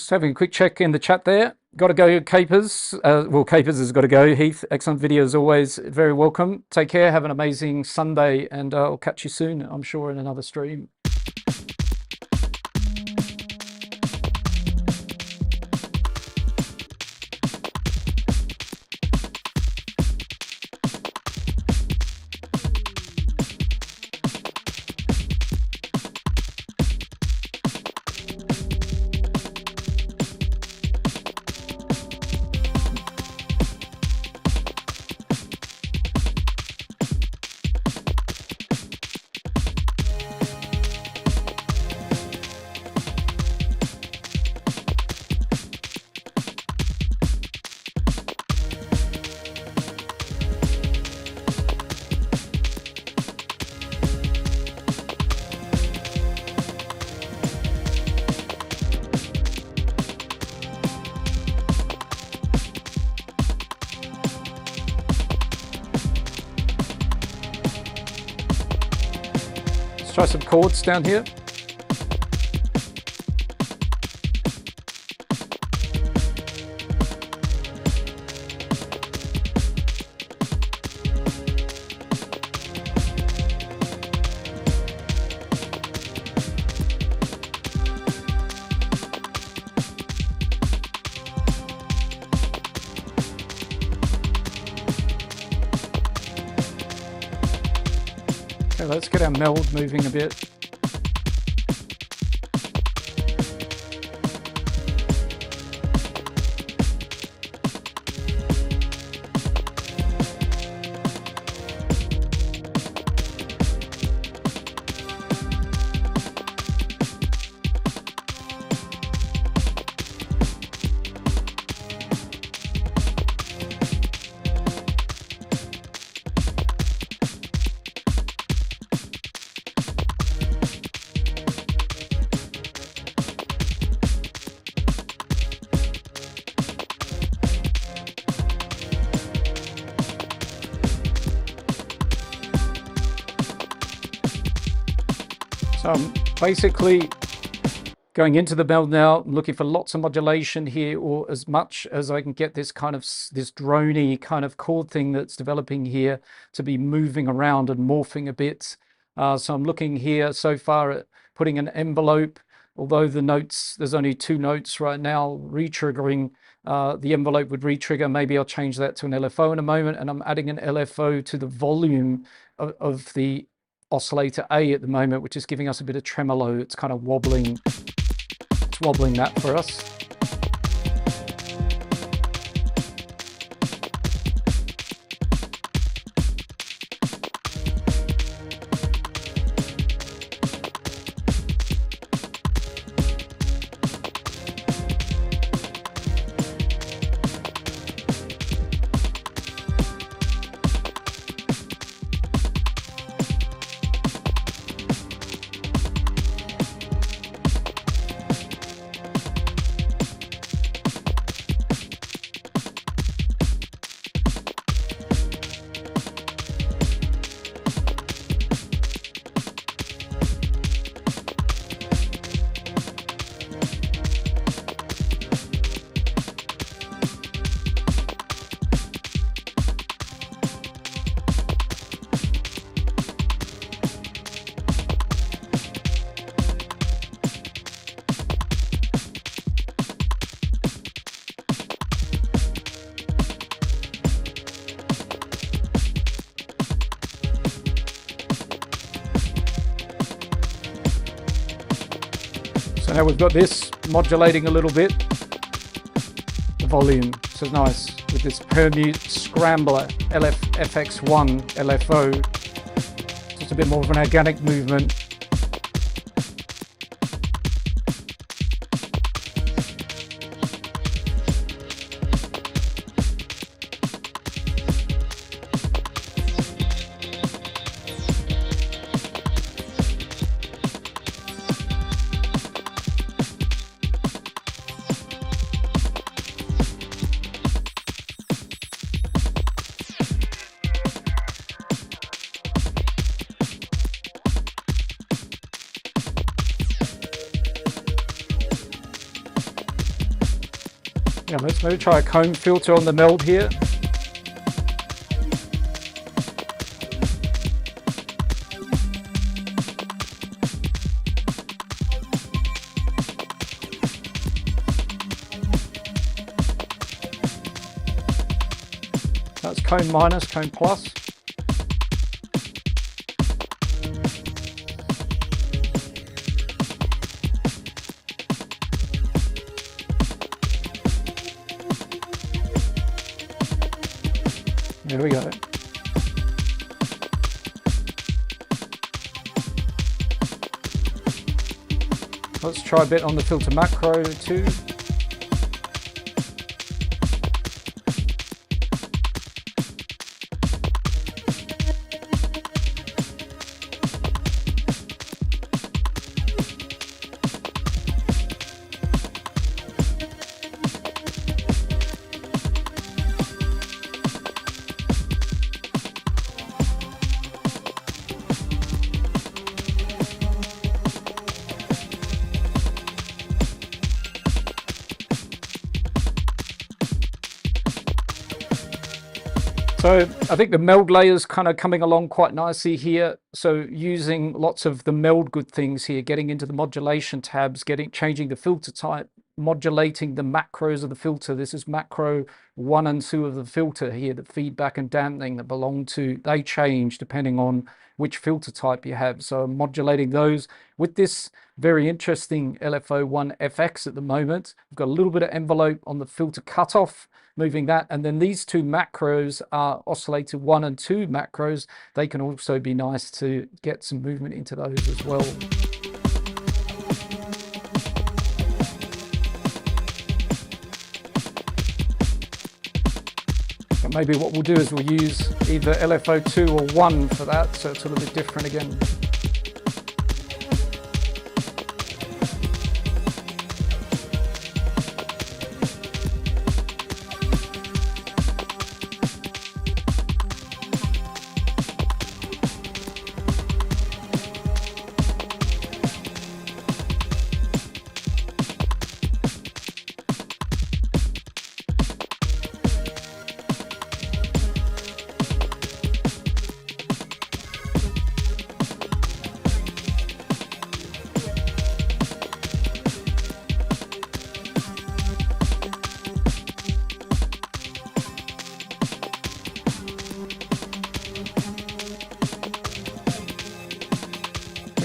Having a quick check in the chat there. Got to go, Capers. Well, Capers has got to go. Heath, excellent video as always. Very welcome. Take care. Have an amazing Sunday, and I'll catch you soon, I'm sure, in another stream. Let's try some chords down here. Okay, let's get our meld moving a bit. So I'm basically going into the meld now, looking for lots of modulation here, or as much as I can get this kind of this droney kind of chord thing that's developing here to be moving around and morphing a bit. So I'm looking here so far at putting an envelope, although the notes, there's only 2 notes right now, re-triggering. The envelope would re-trigger. Maybe I'll change that to an LFO in a moment, and I'm adding an LFO to the volume of the oscillator A at the moment, which is giving us a bit of tremolo. It's kind of wobbling. It's wobbling that for us. So now we've got this modulating a little bit, the volume. So it's nice with this Permute Scrambler FX1 LFO. Just a bit more of an organic movement. Yeah, let's maybe try a comb filter on the meld here. That's comb minus, comb plus. There we go. Let's try a bit on the filter macro too. So I think the meld layer is kind of coming along quite nicely here. So using lots of the meld good things here, getting into the modulation tabs, changing the filter type, modulating the macros of the filter. This is macro 1 and 2 of the filter here, the feedback and dampening that belong to, they change depending on which filter type you have. So I'm modulating those with this very interesting LFO1 FX at the moment. I've got a little bit of envelope on the filter cutoff, moving that, and then these two macros are oscillator 1 and 2 macros. They can also be nice to get some movement into those as well. But maybe what we'll do is we'll use either LFO2 or 1 for that, so it's a little bit different again.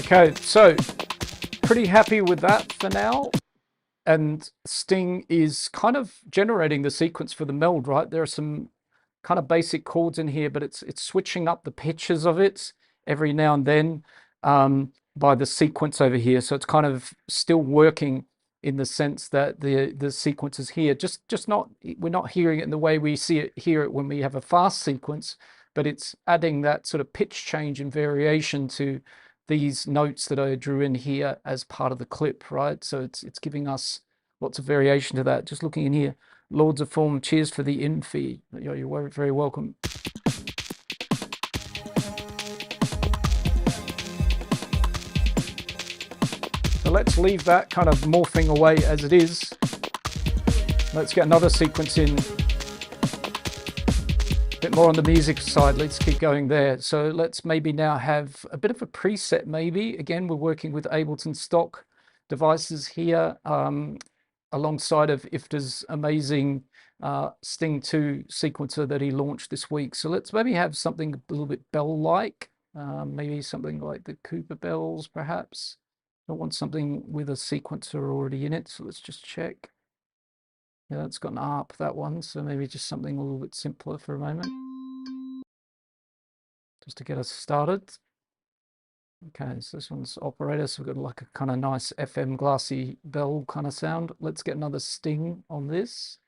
Okay, so pretty happy with that for now. And Sting is kind of generating the sequence for the meld, right? There are some kind of basic chords in here, but it's switching up the pitches of it every now and then by the sequence over here. So it's kind of still working in the sense that the sequence is here. Just not, we're not hearing it in the way we hear it when we have a fast sequence, but it's adding that sort of pitch change and variation to these notes that I drew in here as part of the clip, right? So it's giving us lots of variation to that. Just looking in here, Lords of Form, cheers for the in feed. You're very welcome. So let's leave that kind of morphing away as it is. Let's get another sequence in. A bit more on the music side. Let's keep going there. So let's maybe now have a bit of a preset maybe. Again, we're working with Ableton stock devices here alongside of Ifta's amazing Sting 2 sequencer that he launched this week. So let's maybe have something a little bit bell-like, maybe something like the Cooper bells perhaps. I want something with a sequencer already in it, so let's just check. Yeah, it's got an ARP, that one, so maybe just something a little bit simpler for a moment. Just to get us started. Okay, so this one's operator, so we've got like a kind of nice FM glassy bell kind of sound. Let's get another Sting on this.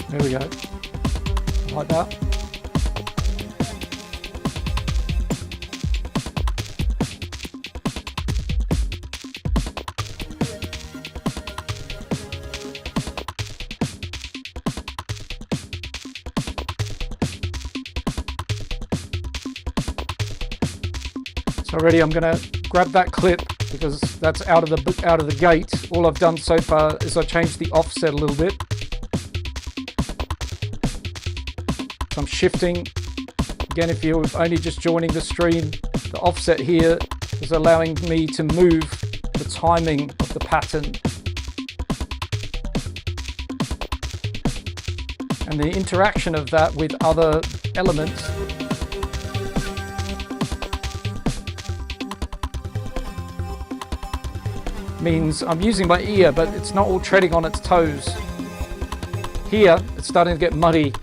There we go, like that. So already I'm going to grab that clip because that's out of the gate. All I've done so far is I changed the offset a little bit. So I'm shifting. Again, if you're only just joining the stream, the offset here is allowing me to move the timing of the pattern. And the interaction of that with other elements means I'm using my ear, but it's not all treading on its toes. Here, it's starting to get muddy.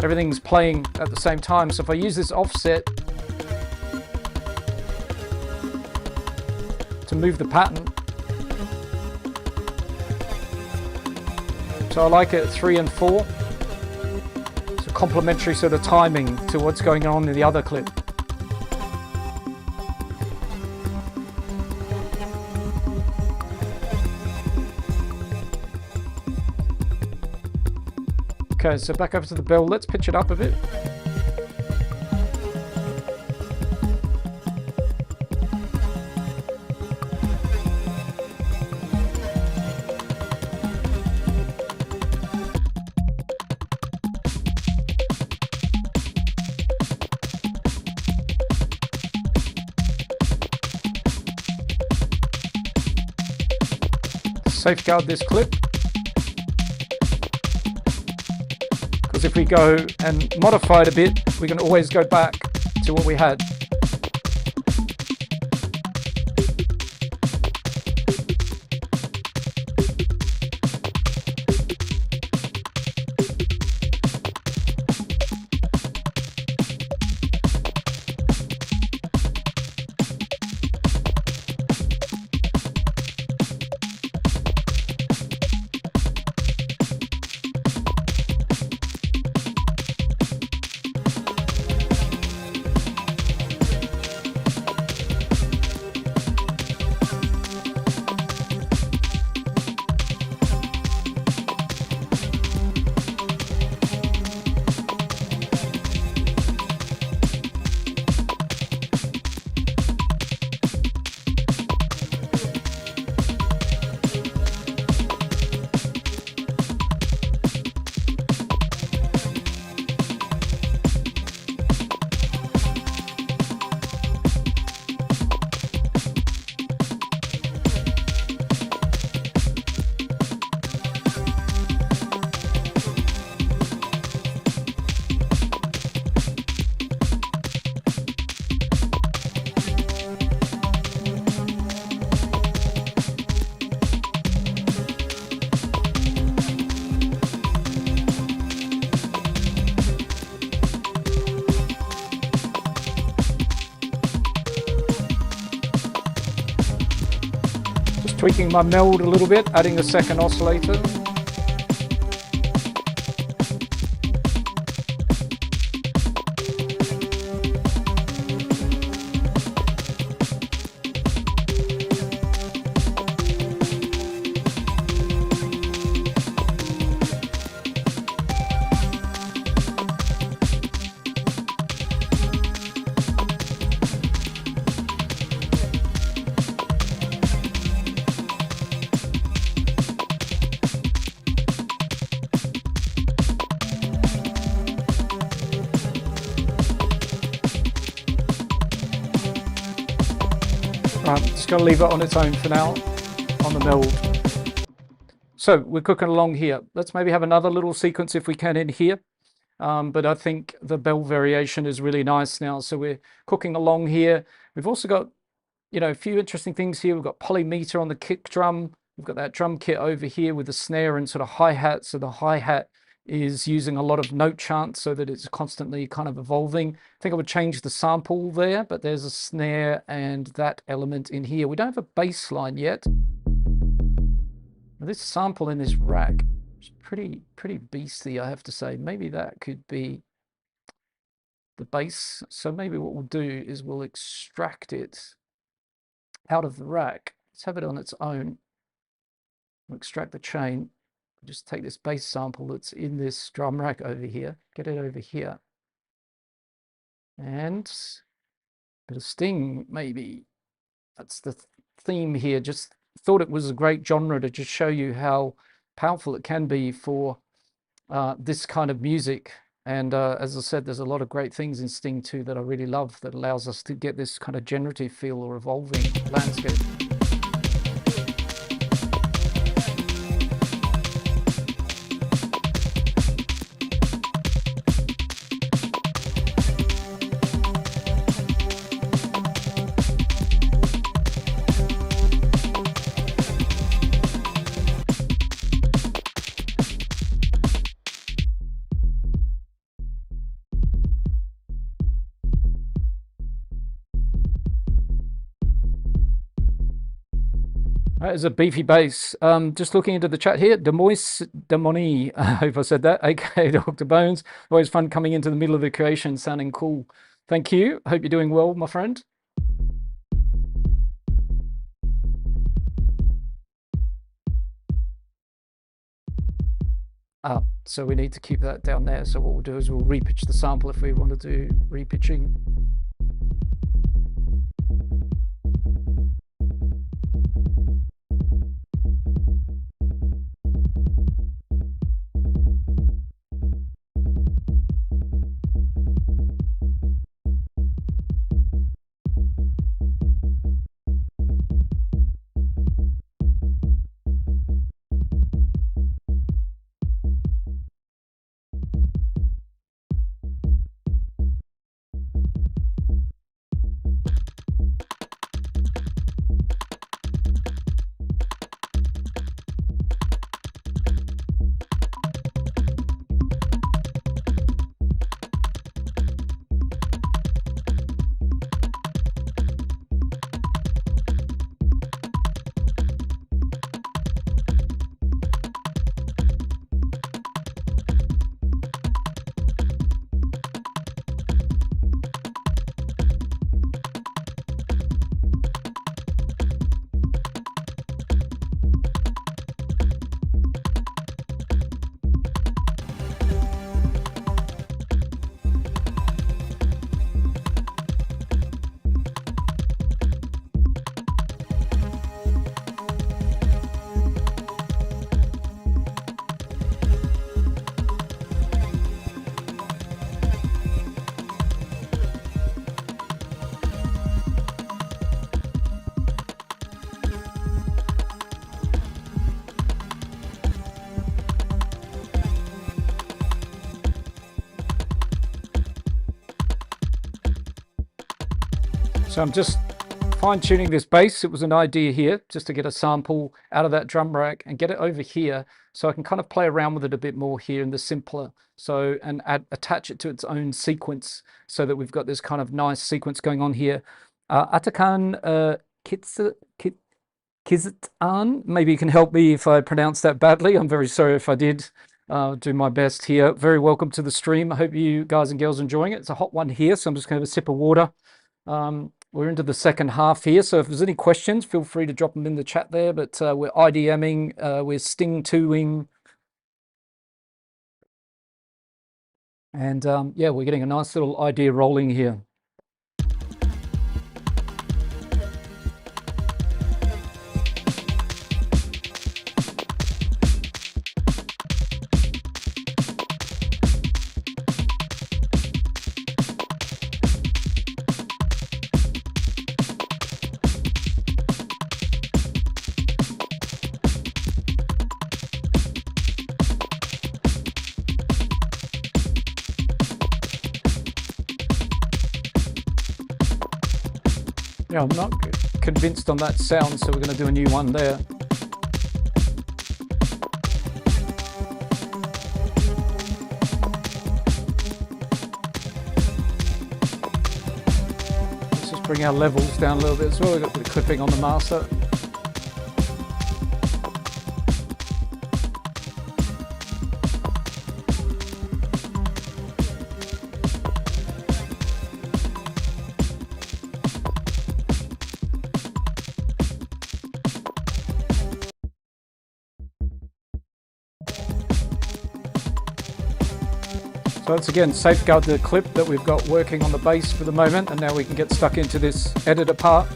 Everything's playing at the same time. So if I use this offset to move the pattern, so I like it at 3 and 4. So complementary sort of timing to what's going on in the other clip. Okay, so back over to the bell. Let's pitch it up a bit. Safeguard this clip, because if we go and modify it a bit, we can always go back to what we had. Tweaking my meld a little bit, adding a second oscillator. Right, just going to leave it on its own for now, on the meld. So we're cooking along here. Let's maybe have another little sequence if we can in here. But I think the bell variation is really nice now. So we're cooking along here. We've also got, you know, a few interesting things here. We've got Polymeter on the kick drum. We've got that drum kit over here with the snare and sort of hi-hat. So the hi-hat is using a lot of note chants so that it's constantly kind of evolving. I think I would change the sample there, but there's a snare and that element in here. We don't have a bass line yet. This sample in this rack is pretty beastly, I have to say. Maybe that could be the bass. So maybe what we'll do is we'll extract it out of the rack. Let's have it on its own. We'll extract the chain. Just take this bass sample that's in this drum rack over here, get it over here. And a bit of sting, maybe. That's the theme here. Just thought it was a great genre to just show you how powerful it can be for this kind of music. And as I said, there's a lot of great things in Sting too that I really love that allows us to get this kind of generative feel or evolving landscape. That is a beefy bass. Just looking into the chat here, Demoni, I hope I said that, aka Dr. Bones. Always fun coming into the middle of the creation, sounding cool. Thank you. Hope you're doing well, my friend. So we need to keep that down there. So what we'll do is we'll repitch the sample if we want to do repitching. So I'm just fine-tuning this bass. It was an idea here just to get a sample out of that drum rack and get it over here so I can kind of play around with it a bit more here in the simpler. So, and attach it to its own sequence so that we've got this kind of nice sequence going on here. Atakan Kizitan, maybe you can help me if I pronounce that badly. I'm very sorry if I did. Do my best here. Very welcome to the stream. I hope you guys and girls are enjoying it. It's a hot one here, so I'm just going to have a sip of water. We're into the second half here, so if there's any questions, feel free to drop them in the chat there. But we're IDMing, we're Sting 2ing, and yeah, we're getting a nice little idea rolling here. Yeah, I'm not convinced on that sound, so we're going to do a new one there. Let's just bring our levels down a little bit as well. We've got a bit of clipping on the master. So let's again safeguard the clip that we've got working on the bass for the moment, and now we can get stuck into this editor part.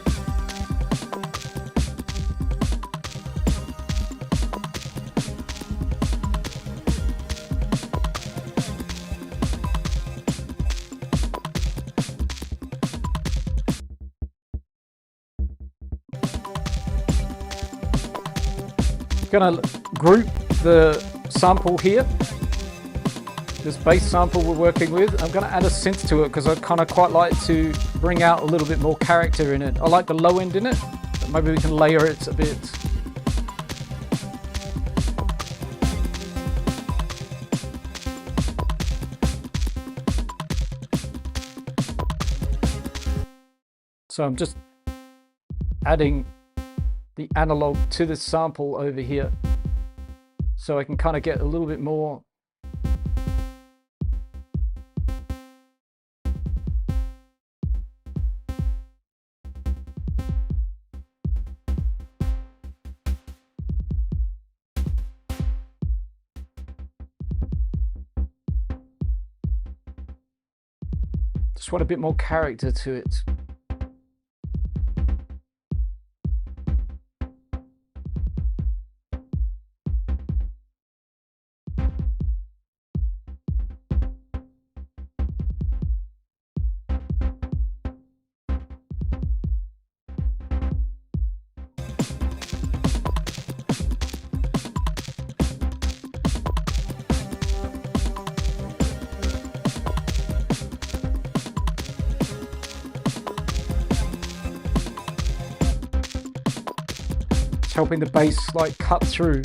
Going to group the sample here. This bass sample we're working with, I'm going to add a synth to it because I kind of quite like to bring out a little bit more character in it. I like the low end in it, but maybe we can layer it a bit. So I'm just adding the analog to the sample over here, so I can kind of get a little bit more just want a bit more character to it. Helping the bass like cut through.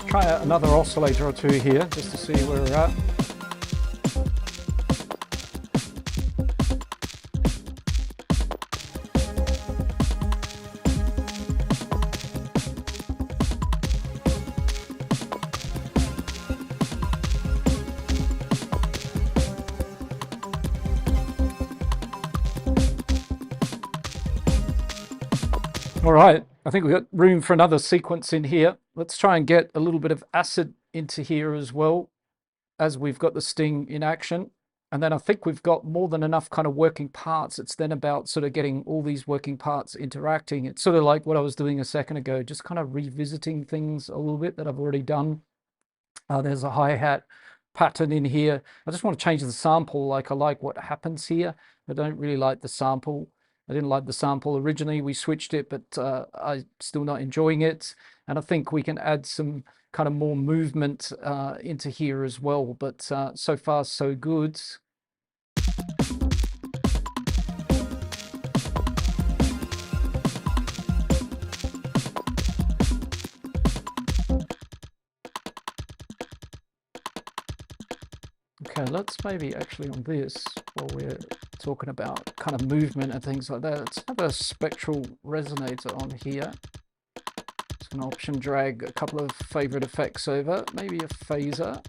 Try out another oscillator or two here just to see where we're at. All right, I think we've got room for another sequence in here. Let's try and get a little bit of acid into here as well, as we've got the sting in action. And then I think we've got more than enough kind of working parts. It's then about sort of getting all these working parts interacting. It's sort of like what I was doing a second ago, just kind of revisiting things a little bit that I've already done. There's a hi-hat pattern in here. I just want to change the sample. Like I like what happens here. I don't really like the sample. I didn't like the sample originally. We switched it, but I'm still not enjoying it. And I think we can add some kind of more movement into here as well. But so far, so good. Okay, let's maybe actually on this, while we're talking about kind of movement and things like that, let's have a spectral resonator on here. Just an option drag a couple of favorite effects over, maybe a phaser.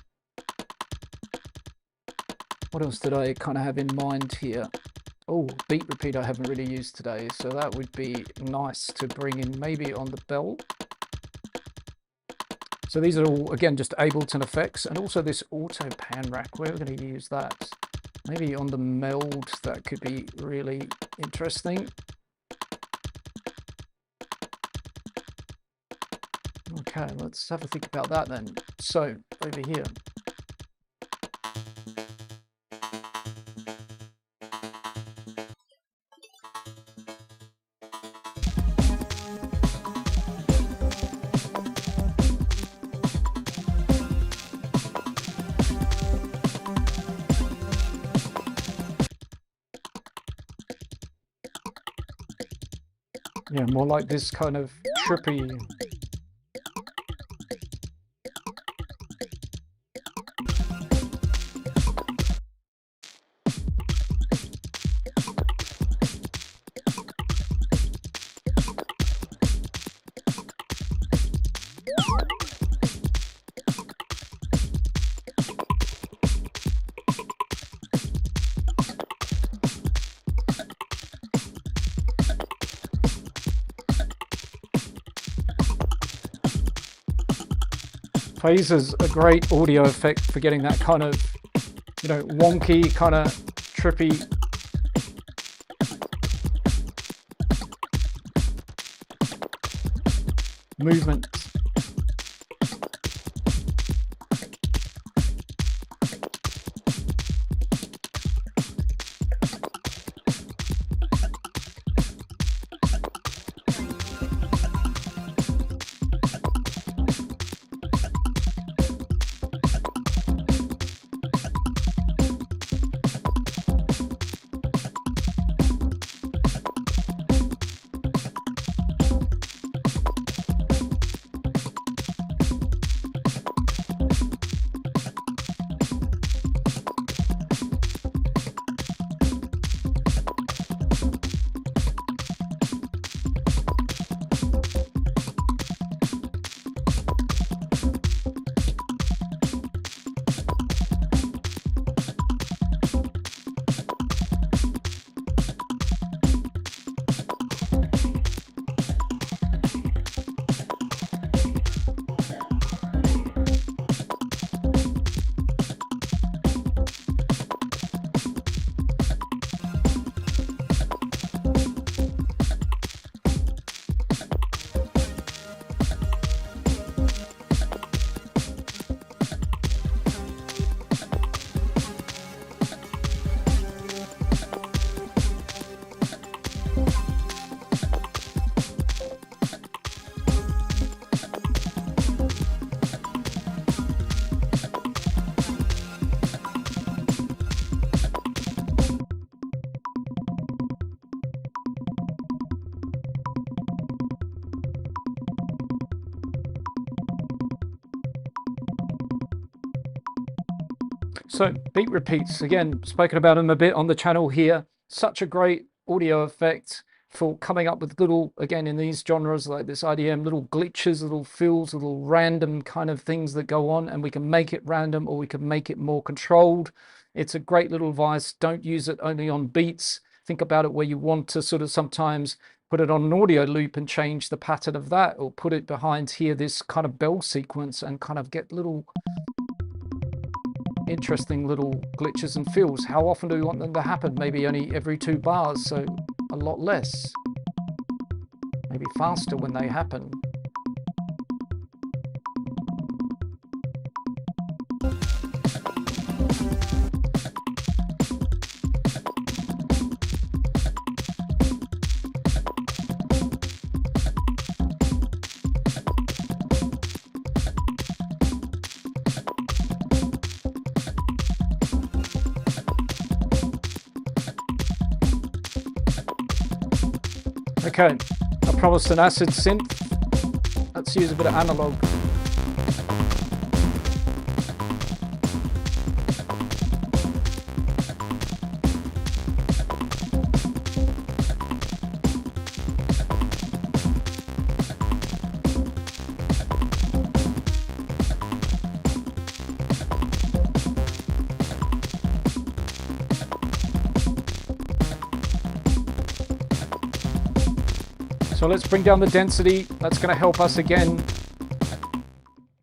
What else did I kind of have in mind here? Oh, beat repeat I haven't really used today, so that would be nice to bring in maybe on the bell. So these are all, again, just Ableton effects, and also this auto pan rack, where we're going to use that. Maybe on the meld, that could be really interesting. Okay, let's have a think about that then. So, over here. Yeah, more like this kind of trippy. Phaser's a great audio effect for getting that kind of, you know, wonky, kind of trippy movement. So beat repeats, again, spoken about them a bit on the channel here. Such a great audio effect for coming up with little, again, in these genres like this IDM, little glitches, little fills, little random kind of things that go on, and we can make it random or we can make it more controlled. It's a great little device. Don't use it only on beats. Think about it where you want to sort of sometimes put it on an audio loop and change the pattern of that, or put it behind here, this kind of bell sequence, and kind of get little interesting little glitches and fills. How often do we want them to happen? Maybe only every 2 bars, so a lot less. Maybe faster when they happen. Okay, I promised an acid synth. Let's use a bit of analog. So let's bring down the density. That's going to help us again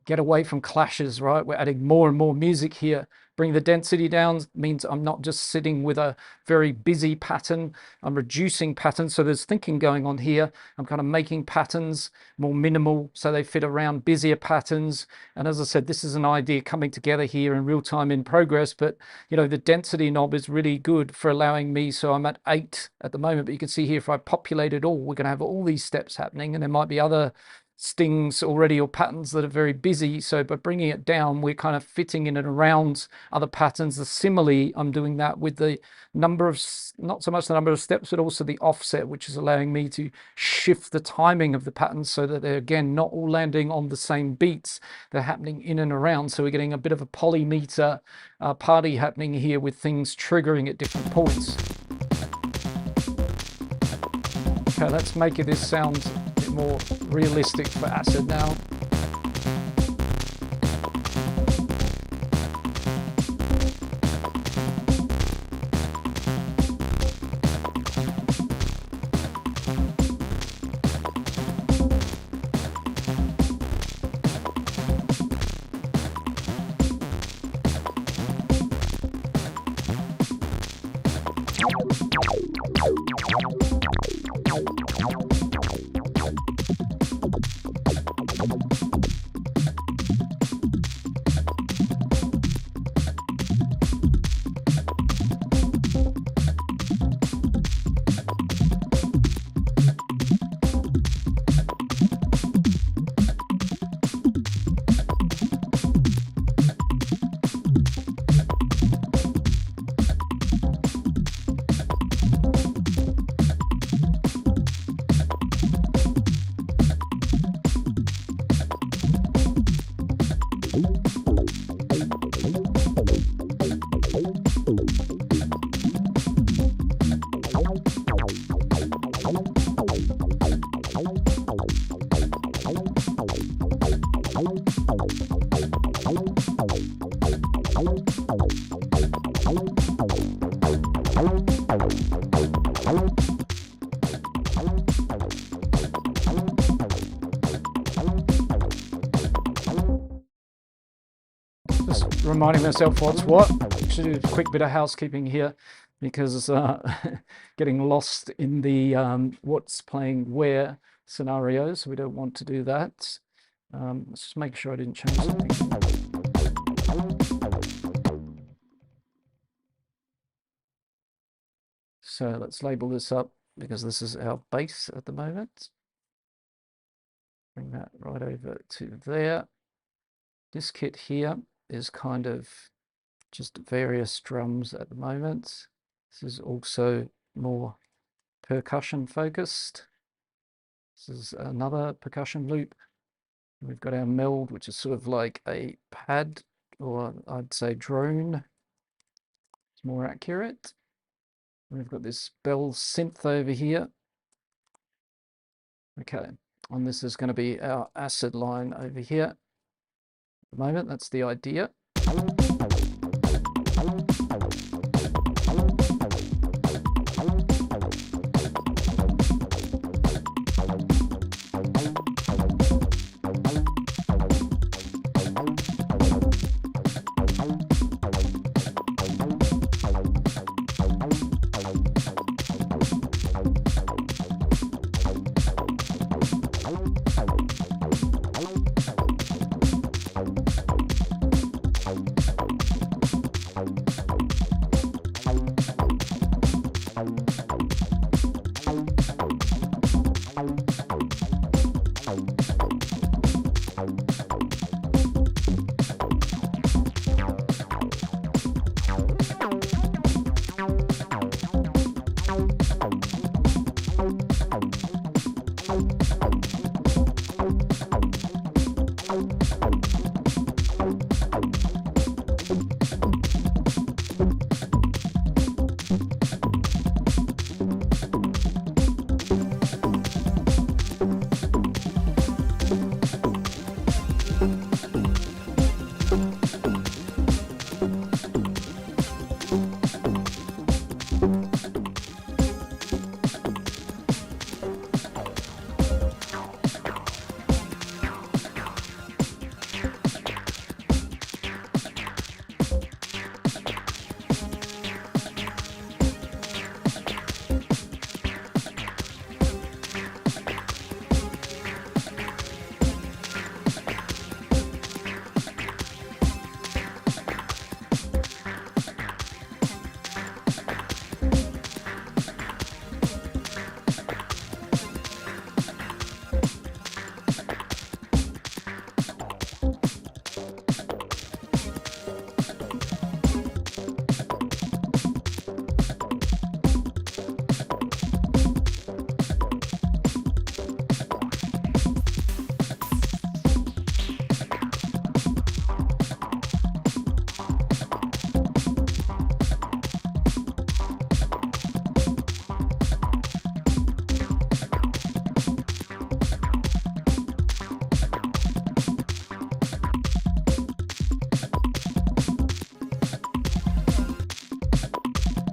get away from clashes, right? We're adding more and more music here. Bring the density down means I'm not just sitting with a very busy pattern. I'm reducing patterns. So there's thinking going on here. I'm kind of making patterns more minimal so they fit around busier patterns. And as I said, this is an idea coming together here in real time in progress. But, you know, the density knob is really good for allowing me. So I'm at 8 at the moment. But you can see here, if I populate it all, we're going to have all these steps happening. And there might be other stings already or patterns that are very busy. So by bringing it down, we're kind of fitting in and around other patterns. The simile, I'm doing that with the number of, not so much the number of steps, but also the offset, which is allowing me to shift the timing of the patterns so that they're, again, not all landing on the same beats. They're happening in and around. So we're getting a bit of a polymeter party happening here with things triggering at different points. Okay, let's make it this sound more realistic for acid now. Reminding myself what's what. Should do a quick bit of housekeeping here because getting lost in the what's playing where scenarios, so we don't want to do that. Let's just make sure I didn't change something. So let's label this up because this is our bass at the moment. Bring that right over to there. This kit here is kind of just various drums at the moment. This is also more percussion focused. This is another percussion loop. We've got our meld, which is sort of like a pad, or I'd say drone. It's more accurate. We've got this bell synth over here. Okay, and this is going to be our acid line over here. At the moment, that's the idea.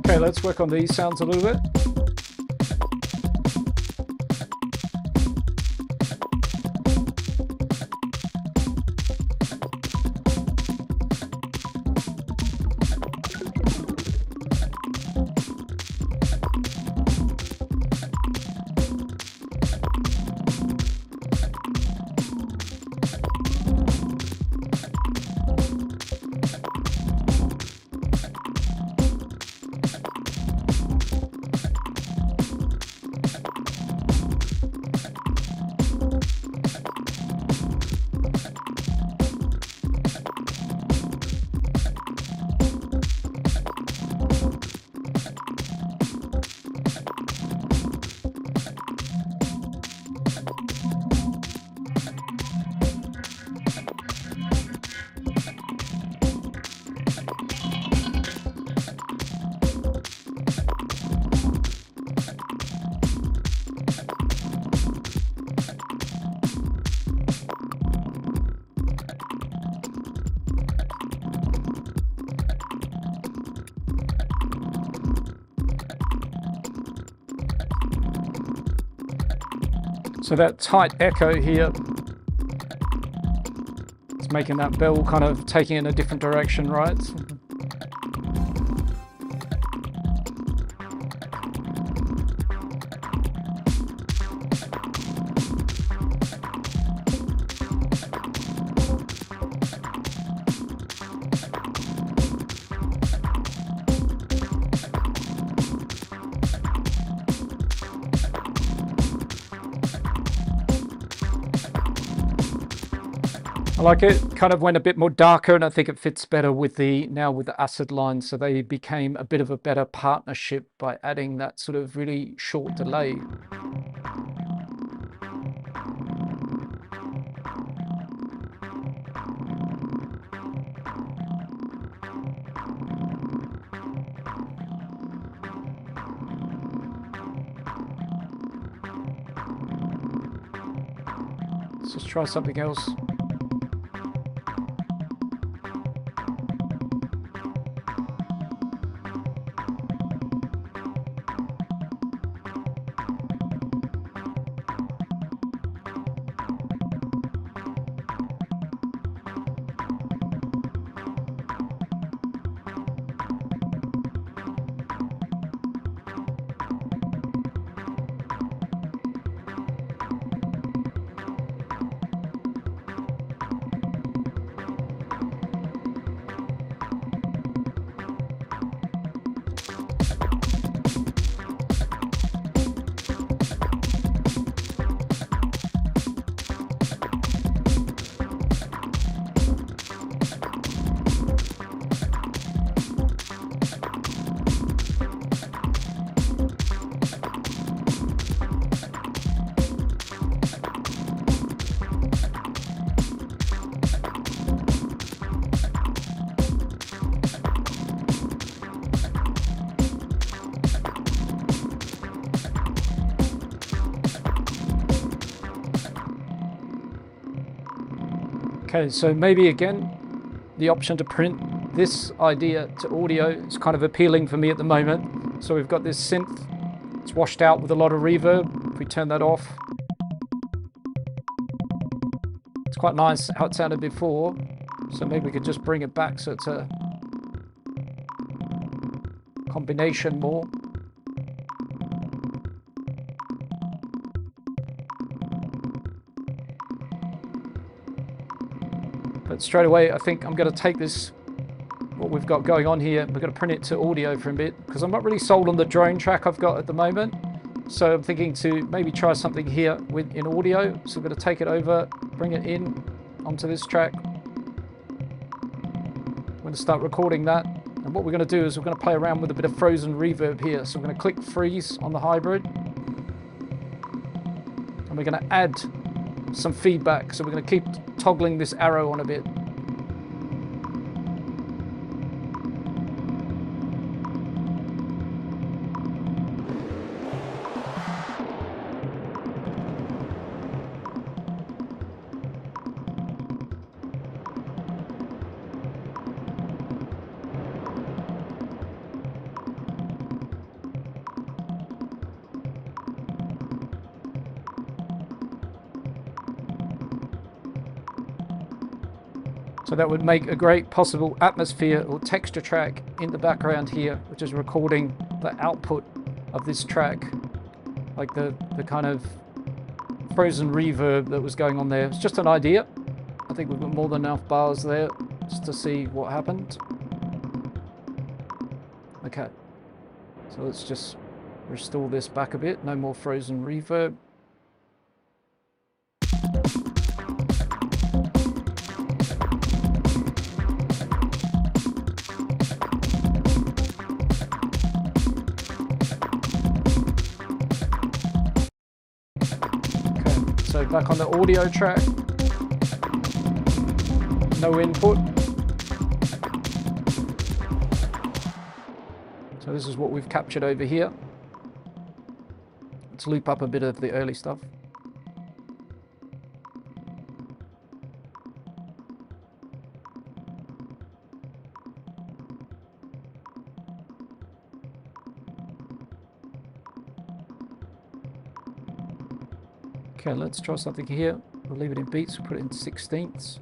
Okay, let's work on these sounds a little bit. So that tight echo here, it's making that bell kind of taking in a different direction, right? I like it. Kind of went a bit more darker, and I think it fits better with the acid line. So they became a bit of a better partnership by adding that sort of really short delay. Let's just try something else. Okay, so maybe again, the option to print this idea to audio is kind of appealing for me at the moment. So we've got this synth, it's washed out with a lot of reverb. If we turn that off, it's quite nice how it sounded before. So maybe we could just bring it back so it's a combination more. But straight away, I think I'm going to take this, what we've got going on here, we're going to print it to audio for a bit, because I'm not really sold on the drone track I've got at the moment. So I'm thinking to maybe try something here in audio. So I'm going to take it over, bring it in onto this track. I'm going to start recording that. And what we're going to do is we're going to play around with a bit of frozen reverb here. So I'm going to click freeze on the hybrid. And we're going to add some feedback. So we're going to keep toggling this arrow on a bit. So that would make a great possible atmosphere or texture track in the background here, which is recording the output of this track, like the kind of frozen reverb that was going on there. It's just an idea. I think we've got more than enough bars there just to see what happened. Okay, so let's just restore this back a bit. No more frozen reverb. So back on the audio track, no input. So this is what we've captured over here. Let's loop up a bit of the early stuff. Okay, let's try something here. We'll leave it in beats, we'll put it in 16ths.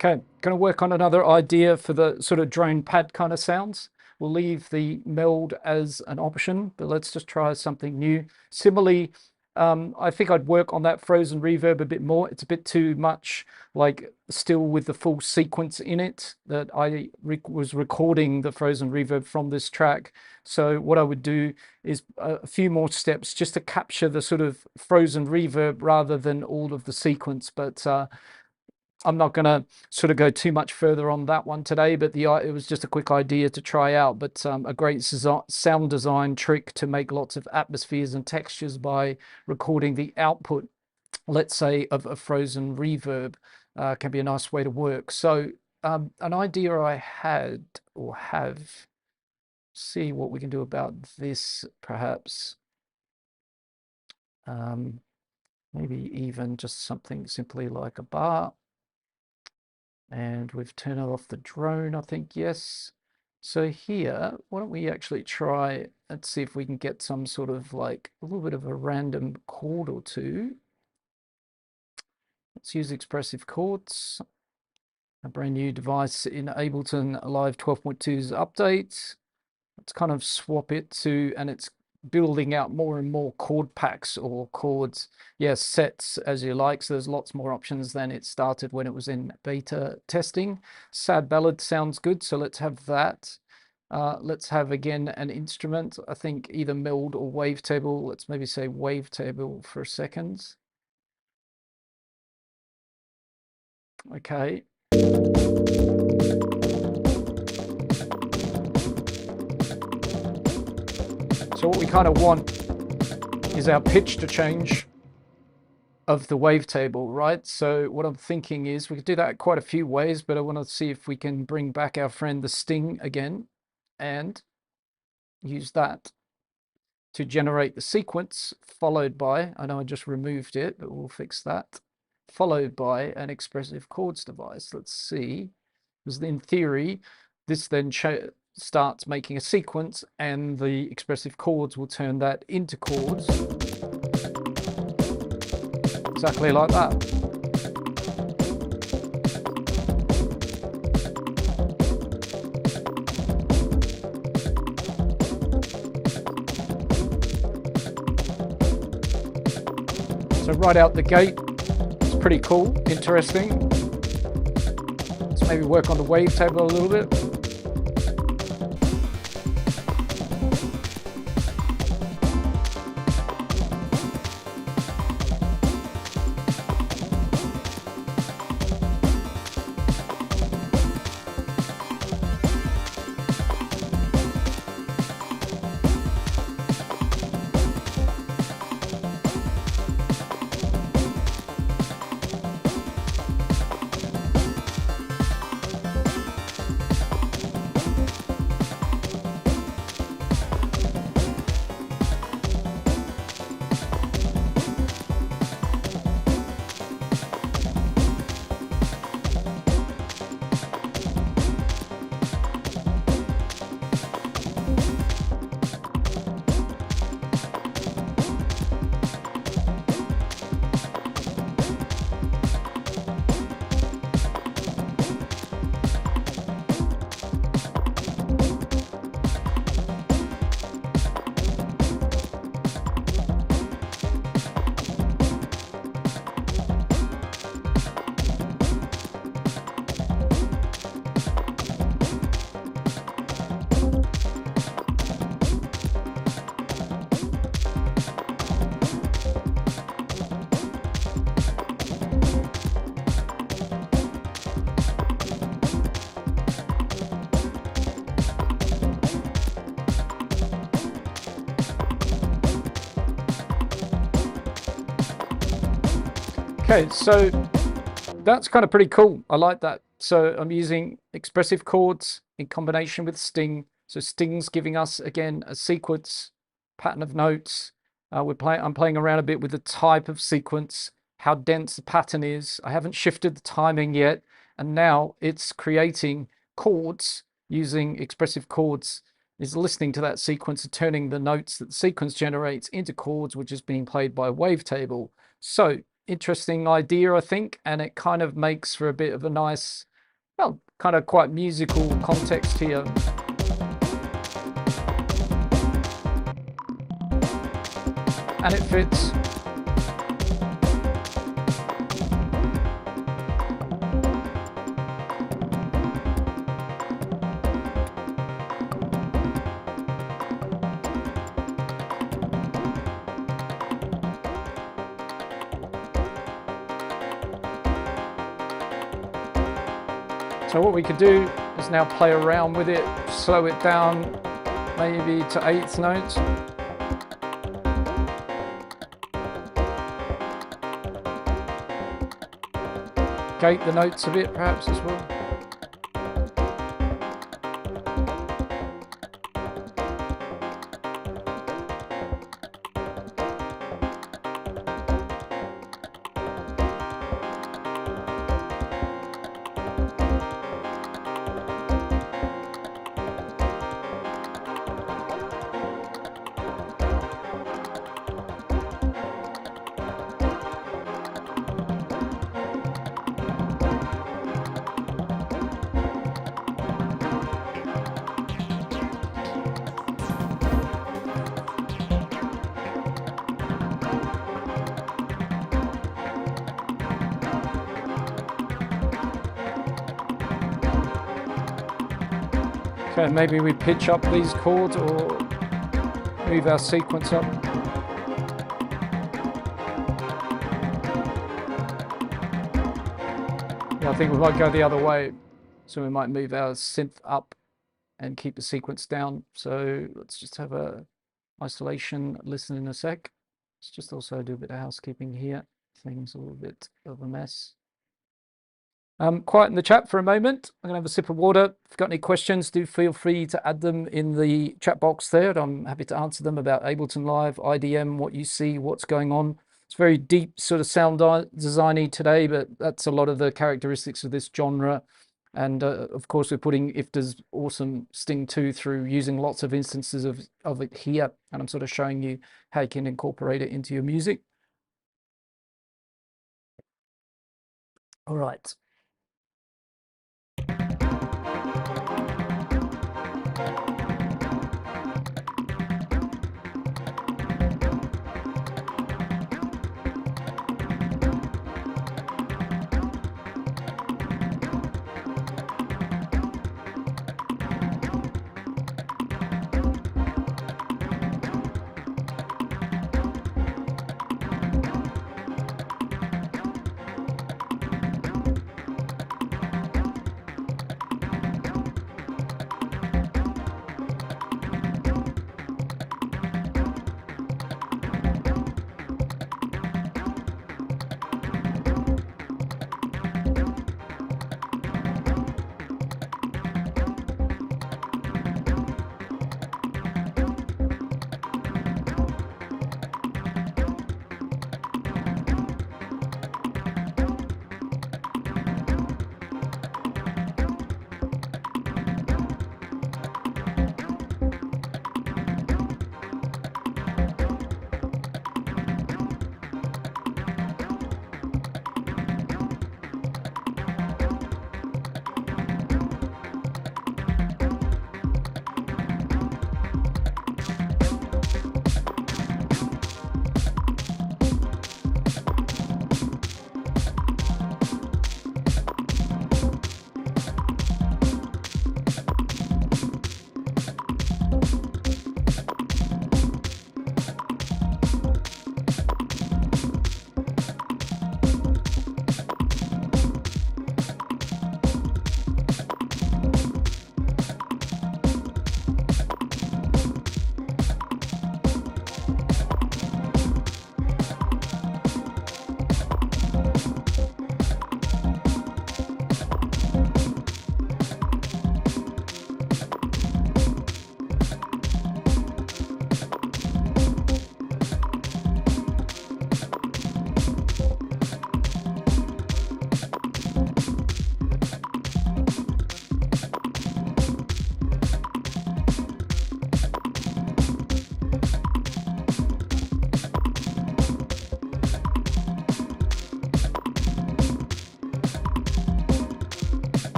Okay, going to work on another idea for the sort of drone pad kind of sounds. We'll leave the meld as an option, but let's just try something new. Similarly, I think I'd work on that frozen reverb a bit more. It's a bit too much like still with the full sequence in it that I was recording the frozen reverb from this track. So what I would do is a few more steps just to capture the sort of frozen reverb rather than all of the sequence. But I'm not going to sort of go too much further on that one today, but it was just a quick idea to try out. But a great sound design trick to make lots of atmospheres and textures by recording the output, let's say, of a frozen reverb can be a nice way to work. So an idea I had or have, see what we can do about this perhaps. Maybe even just something simply like a bar. And we've turned off the drone, I think, yes. So here, why don't we actually try, let's see if we can get some sort of like a little bit of a random chord or two. Let's use expressive chords. A brand new device in Ableton Live 12.2's update. Let's kind of swap it to, and it's building out more and more chord packs or chords, yes, sets as you like. So there's lots more options than it started when it was in beta testing. Sad ballad sounds good, so let's have that. Let's have again an instrument, I think either meld or wavetable. Let's maybe say wavetable for a second. Okay. So what we kind of want is our pitch to change of the wavetable, right? So what I'm thinking is we could do that quite a few ways, but I want to see if we can bring back our friend the sting again and use that to generate the sequence, followed by, I know I just removed it, but we'll fix that, followed by an expressive chords device. Let's see, because in theory, this then starts making a sequence and the expressive chords will turn that into chords. Exactly like that. So right out the gate, it's pretty cool, interesting. Let's maybe work on the wavetable a little bit. Okay, so that's kind of pretty cool. I like that. So I'm using expressive chords in combination with sting. So sting's giving us, again, a sequence, pattern of notes. I'm playing around a bit with the type of sequence, how dense the pattern is. I haven't shifted the timing yet. And now it's creating chords using expressive chords. Is listening to that sequence and turning the notes that the sequence generates into chords, which is being played by a wavetable. So interesting idea, I think, and it kind of makes for a bit of a nice, well, kind of quite musical context here. And it fits. So what we could do is now play around with it, slow it down maybe to eighth notes. Gate the notes a bit perhaps as well. Okay, maybe we pitch up these chords or move our sequence up. Yeah, I think we might go the other way. So we might move our synth up and keep the sequence down. So let's just have a isolation, listen in a sec. Let's just also do a bit of housekeeping here. Things a little bit of a mess. Quiet in the chat for a moment. I'm going to have a sip of water. If you've got any questions, do feel free to add them in the chat box there. I'm happy to answer them about Ableton Live, IDM, what you see, what's going on. It's very deep sort of sound design-y today, but that's a lot of the characteristics of this genre. And of course, we're putting IFTA's awesome Sting 2 through using lots of instances of it here. And I'm sort of showing you how you can incorporate it into your music. All right.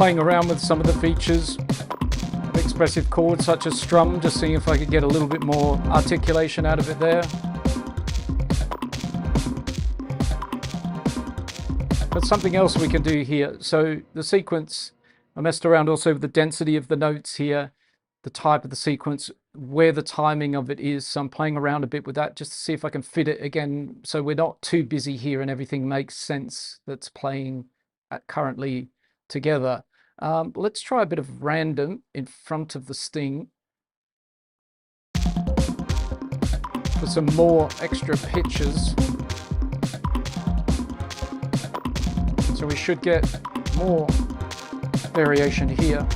playing around with some of the features of expressive chords such as strum, just seeing if I could get a little bit more articulation out of it there. But something else we can do here. So the sequence, I messed around also with the density of the notes here, the type of the sequence, where the timing of it is. So I'm playing around a bit with that just to see if I can fit it again so we're not too busy here and everything makes sense that's playing currently together. Let's try a bit of random in front of the sting for some more extra pitches. So we should get more variation here.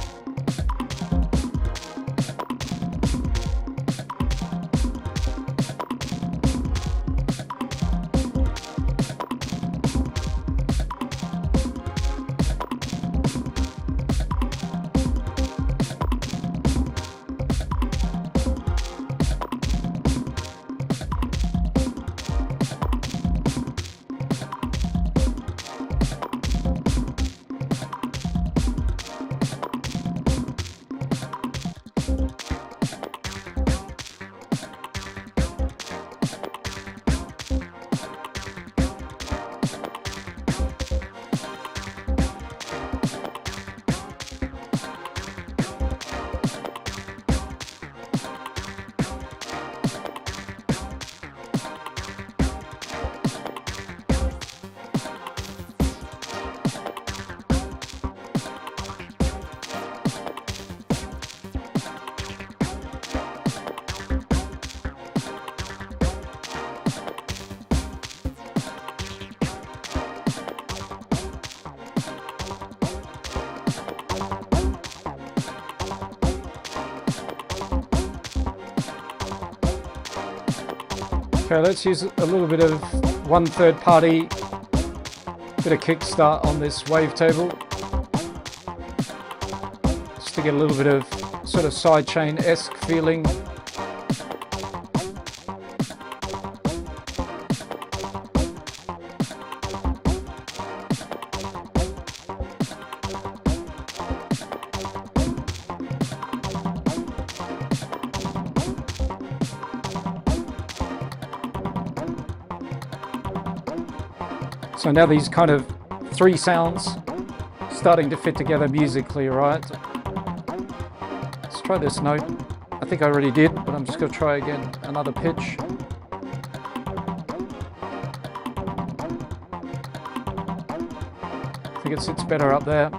Okay, let's use a little bit of one third party, bit of kickstart on this wavetable, just to get a little bit of sort of sidechain-esque feeling. So now these kind of three sounds starting to fit together musically, right? Let's try this note. I think I already did, but I'm just going to try again, another pitch. I think it sits better up there.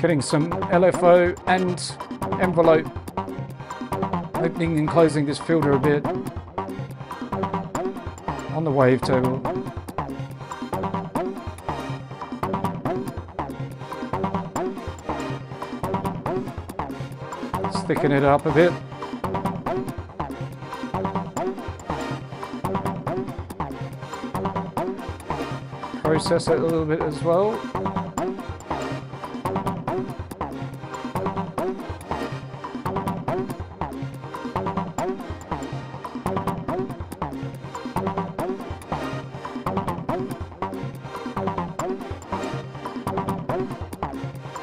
Getting some LFO and envelope, opening and closing this filter a bit on the wavetable. Let's thicken it up a bit. Process it a little bit as well.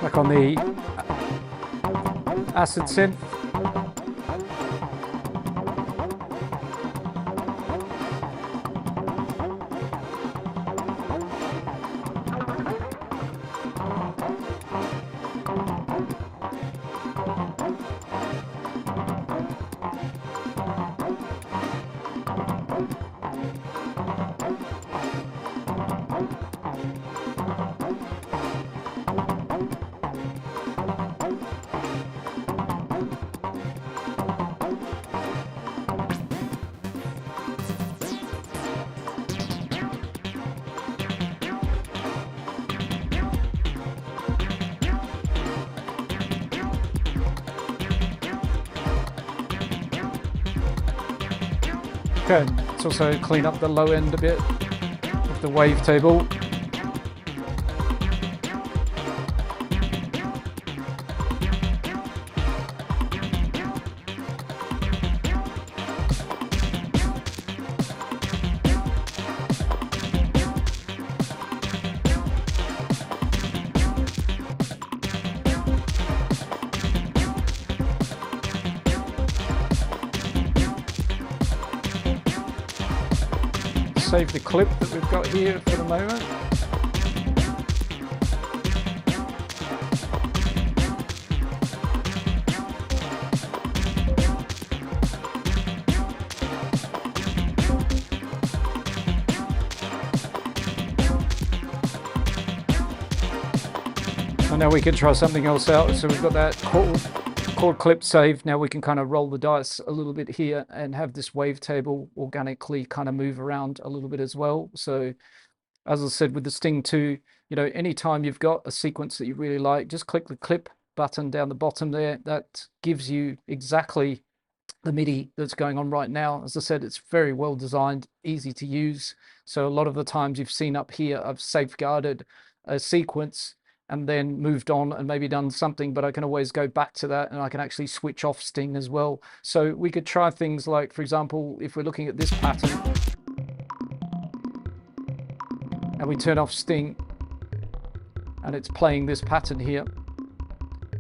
Back on the acid synth. Okay, let's also clean up the low end a bit of the wavetable. Save the clip that we've got here for the moment. And now we can try something else out. So we've got that chord clip saved. Now we can kind of roll the dice a little bit here and have this wavetable organically kind of move around a little bit as well. So as I said with the Sting 2, you know, anytime you've got a sequence that you really like, just click the clip button down the bottom there. That gives you exactly the MIDI that's going on right now. As I said, it's very well designed, easy to use. So a lot of the times you've seen up here, I've safeguarded a sequence and then moved on and maybe done something, but I can always go back to that and I can actually switch off Sting as well. So we could try things like, for example, if we're looking at this pattern and we turn off Sting and it's playing this pattern here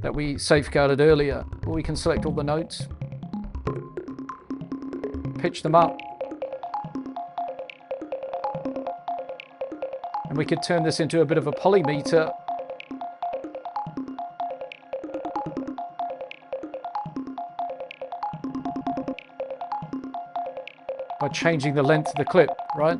that we safeguarded earlier, well, we can select all the notes, pitch them up, and we could turn this into a bit of a polymeter. By changing the length of the clip, right?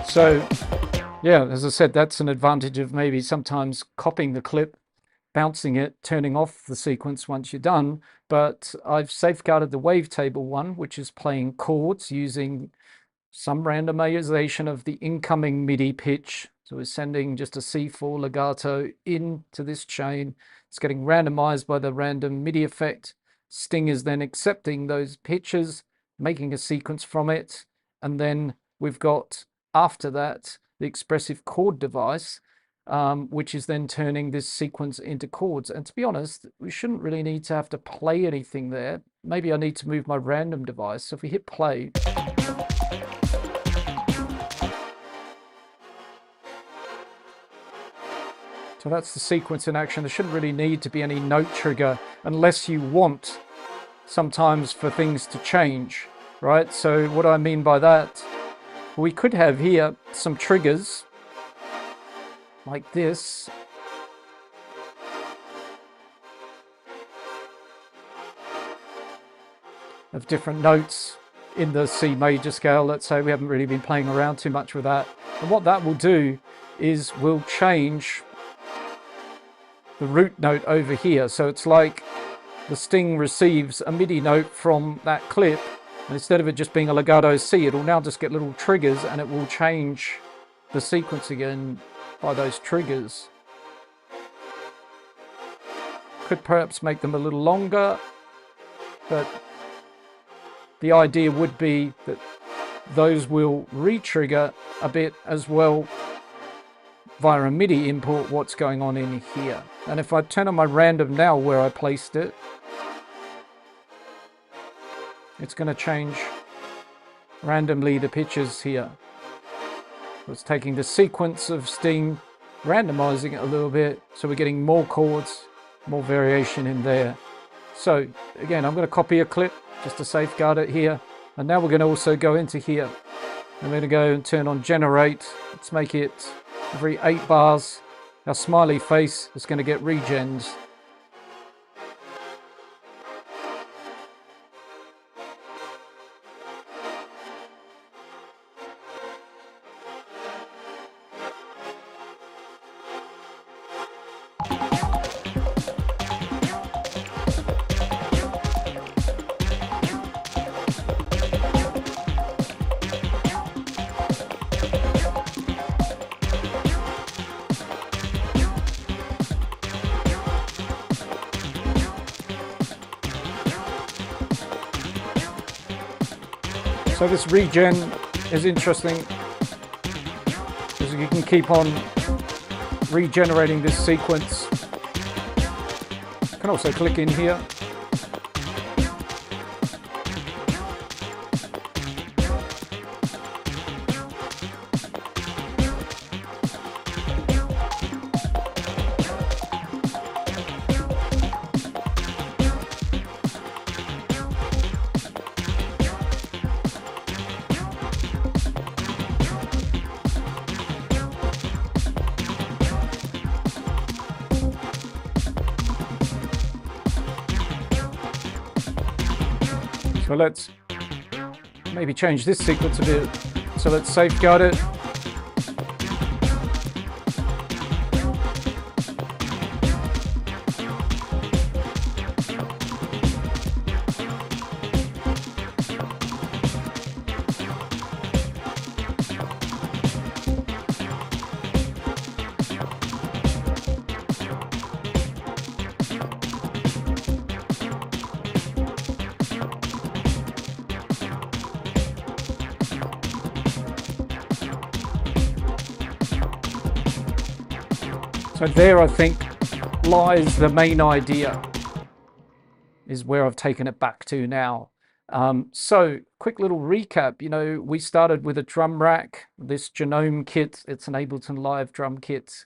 So, yeah, as I said, that's an advantage of maybe sometimes copying the clip, bouncing it, turning off the sequence once you're done. But I've safeguarded the wavetable one, which is playing chords using some randomization of the incoming MIDI pitch. So we're sending just a C4 legato into this chain. It's getting randomized by the random MIDI effect. Sting is then accepting those pitches, making a sequence from it, and then we've got after that the expressive chord device, which is then turning this sequence into chords. And to be honest, we shouldn't really need to have to play anything there. Maybe I need to move my random device. So if we hit play, so that's the sequence in action. There shouldn't really need to be any note trigger unless you want sometimes for things to change, right? So what I mean by that, we could have here some triggers like this. Of different notes in the C major scale. Let's say we haven't really been playing around too much with that. And what that will do is we'll change the root note over here. So it's like the Sting receives a MIDI note from that clip, and instead of it just being a legato C, it'll now just get little triggers and it will change the sequence again by those triggers. Could perhaps make them a little longer, but the idea would be that those will re-trigger a bit as well via a MIDI input what's going on in here. And if I turn on my random now where I placed it, it's going to change randomly the pitches here. So it's taking the sequence of Sting, randomizing it a little bit, so we're getting more chords, more variation in there. So again, I'm going to copy a clip just to safeguard it here, and now we're going to also go into here. I'm going to go and turn on generate. Let's make it every 8 bars. Our smiley face is going to get regens. So this regen is interesting because you can keep on regenerating this sequence. You can also click in here. So let's maybe change this sequence a bit. So let's safeguard it. So there, I think, lies the main idea, is where I've taken it back to now. So quick little recap, you know, we started with a drum rack, this Genome kit. It's an Ableton Live drum kit.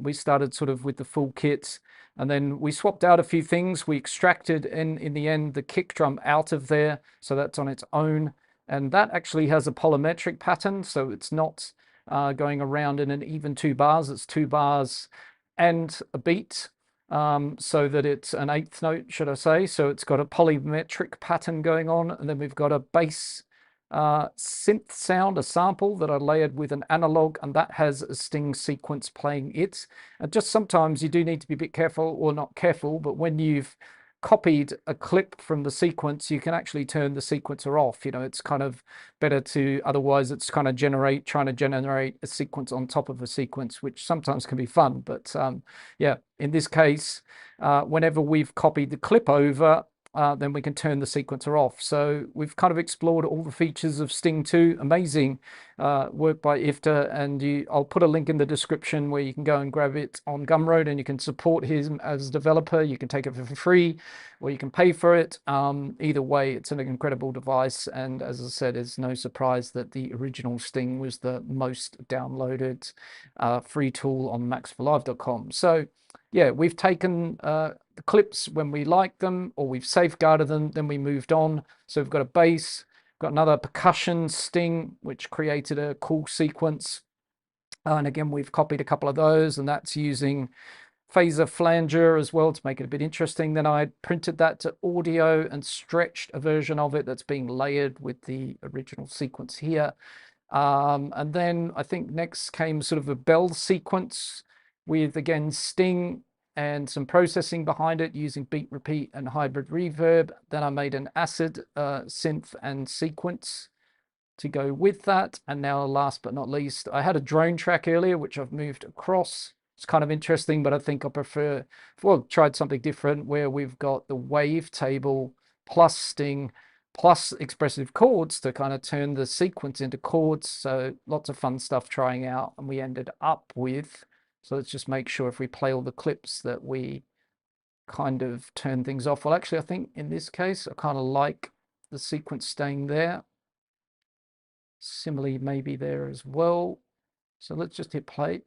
We started sort of with the full kit, and then we swapped out a few things. We extracted in the end the kick drum out of there, so that's on its own, and that actually has a polymetric pattern, so it's not going around in an even 2 bars. It's 2 bars and a beat, so that it's an 8th note, should I say. So it's got a polymetric pattern going on, and then we've got a bass synth sound, a sample that I layered with an analog, and that has a sting sequence playing it. And just sometimes you do need to be a bit careful, or not careful, but when you've copied a clip from the sequence, you can actually turn the sequencer off. You know, it's kind of better to, otherwise it's kind of trying to generate a sequence on top of a sequence, which sometimes can be fun. But yeah, in this case, whenever we've copied the clip over, then we can turn the sequencer off. So we've kind of explored all the features of Sting 2. Amazing work by Ifta, and I'll put a link in the description where you can go and grab it on Gumroad, and you can support him as a developer. You can take it for free, or you can pay for it. Either way, it's an incredible device, and as I said, it's no surprise that the original Sting was the most downloaded free tool on maxforlive.com. So yeah, we've taken the clips when we liked them, or we've safeguarded them, then we moved on. So we've got a bass, got another percussion sting, which created a cool sequence. And again, we've copied a couple of those, and that's using phaser flanger as well to make it a bit interesting. Then I printed that to audio and stretched a version of it that's being layered with the original sequence here. And then I think next came sort of a bell sequence with, again, sting and some processing behind it using beat repeat and hybrid reverb. Then I made an acid synth and sequence to go with that. And now last but not least, I had a drone track earlier, which I've moved across. It's kind of interesting, but I think I prefer, well, tried something different where we've got the wave table plus sting plus expressive chords to kind of turn the sequence into chords. So lots of fun stuff trying out, and we ended up with, so let's just make sure if we play all the clips that we kind of turn things off. Well, actually, I think in this case, I kind of like the sequence staying there. Similarly, maybe there as well. So let's just hit play.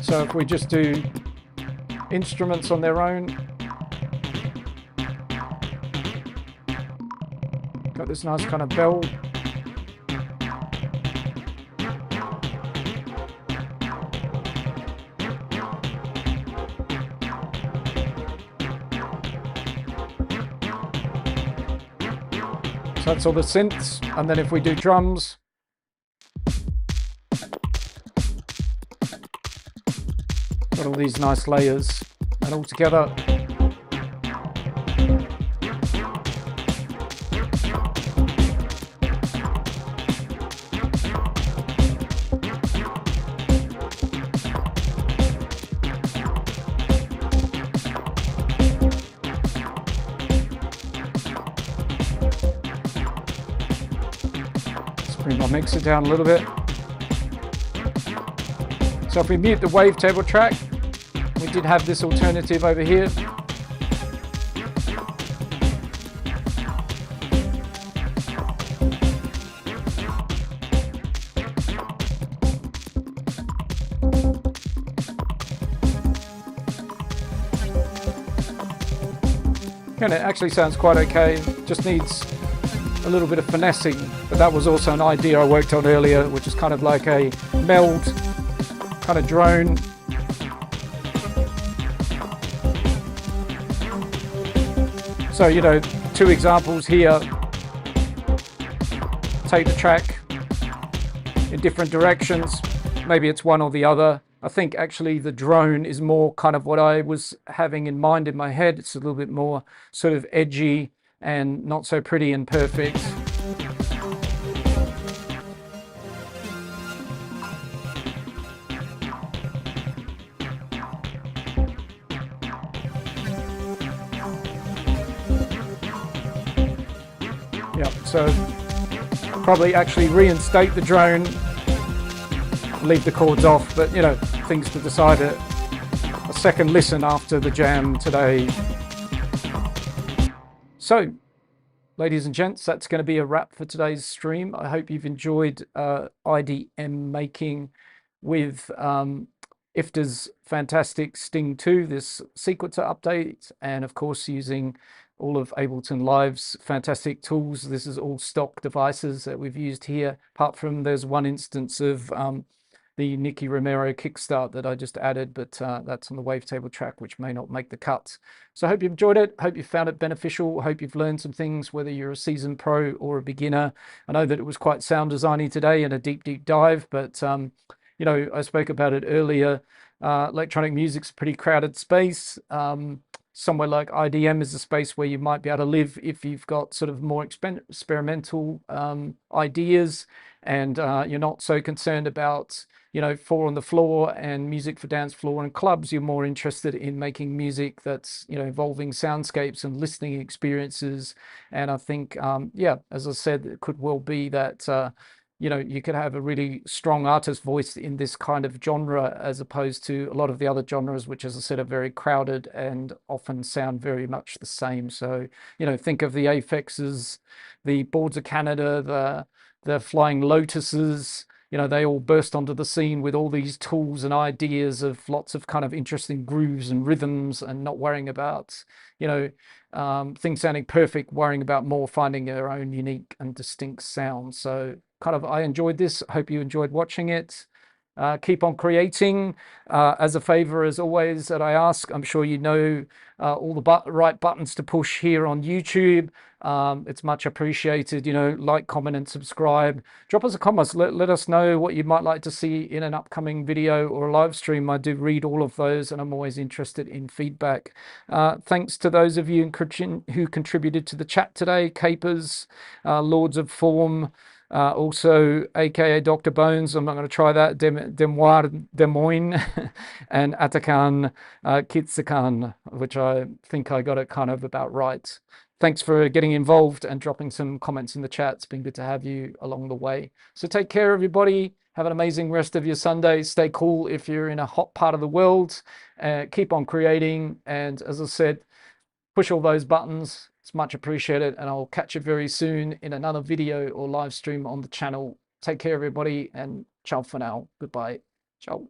So if we just do instruments on their own, got this nice kind of bell. So that's all the synths, and then if we do drums, got all these nice layers, and all together. Bring my mixer down a little bit. So if we mute the wavetable track, we did have this alternative over here. And it actually sounds quite okay, just needs a little bit of finessing, but that was also an idea I worked on earlier, which is kind of like a meld kind of drone. So, you know, two examples here. Take the track in different directions. Maybe it's one or the other. I think actually the drone is more kind of what I was having in mind in my head. It's a little bit more sort of edgy and not so pretty and perfect. Yeah, so probably actually reinstate the drone, leave the chords off, but you know, things to decide at a second listen after the jam today. So, ladies and gents, that's going to be a wrap for today's stream. I hope you've enjoyed IDM making with IFTA's fantastic Sting 2, this sequencer update, and of course using all of Ableton Live's fantastic tools. This is all stock devices that we've used here, apart from there's one instance of the Nicky Romero kickstart that I just added, but that's on the wavetable track, which may not make the cut. So I hope you enjoyed it. Hope you found it beneficial. Hope you've learned some things, whether you're a seasoned pro or a beginner. I know that it was quite sound designy today and a deep dive, but you know, I spoke about it earlier. Electronic music's a pretty crowded space. Somewhere like IDM is a space where you might be able to live if you've got sort of more experimental ideas, and you're not so concerned about, you know, four on the floor and music for dance floor and clubs. You're more interested in making music that's, you know, involving soundscapes and listening experiences. And I think, yeah, as I said, it could well be that, you know, you could have a really strong artist voice in this kind of genre, as opposed to a lot of the other genres, which, as I said, are very crowded and often sound very much the same. So, you know, think of the Aphexes, the Boards of Canada, the Flying Lotuses. You know, they all burst onto the scene with all these tools and ideas of lots of kind of interesting grooves and rhythms, and not worrying about, you know, things sounding perfect, worrying about more finding their own unique and distinct sound. So kind of, I enjoyed this. Hope you enjoyed watching it. Keep on creating. As a favor, as always, that I ask, I'm sure you know all the right buttons to push here on YouTube. It's much appreciated. You know, like, comment, and subscribe. Drop us a comment. Let us know what you might like to see in an upcoming video or a live stream. I do read all of those, and I'm always interested in feedback. Thanks to those of you who contributed to the chat today. Capers, Lords of Form, also aka Dr. Bones, I'm not going to try that, Demoir Des Moines, and Atakan Kitsakan, which I think I got it kind of about right. Thanks for getting involved and dropping some comments in the chat. It's been good to have you along the way. So take care, everybody. Have an amazing rest of your Sunday. Stay cool if you're in a hot part of the world. Keep on creating. And as I said, push all those buttons. It's much appreciated, and I'll catch you very soon in another video or live stream on the channel. Take care, everybody, and ciao for now. Goodbye. Ciao.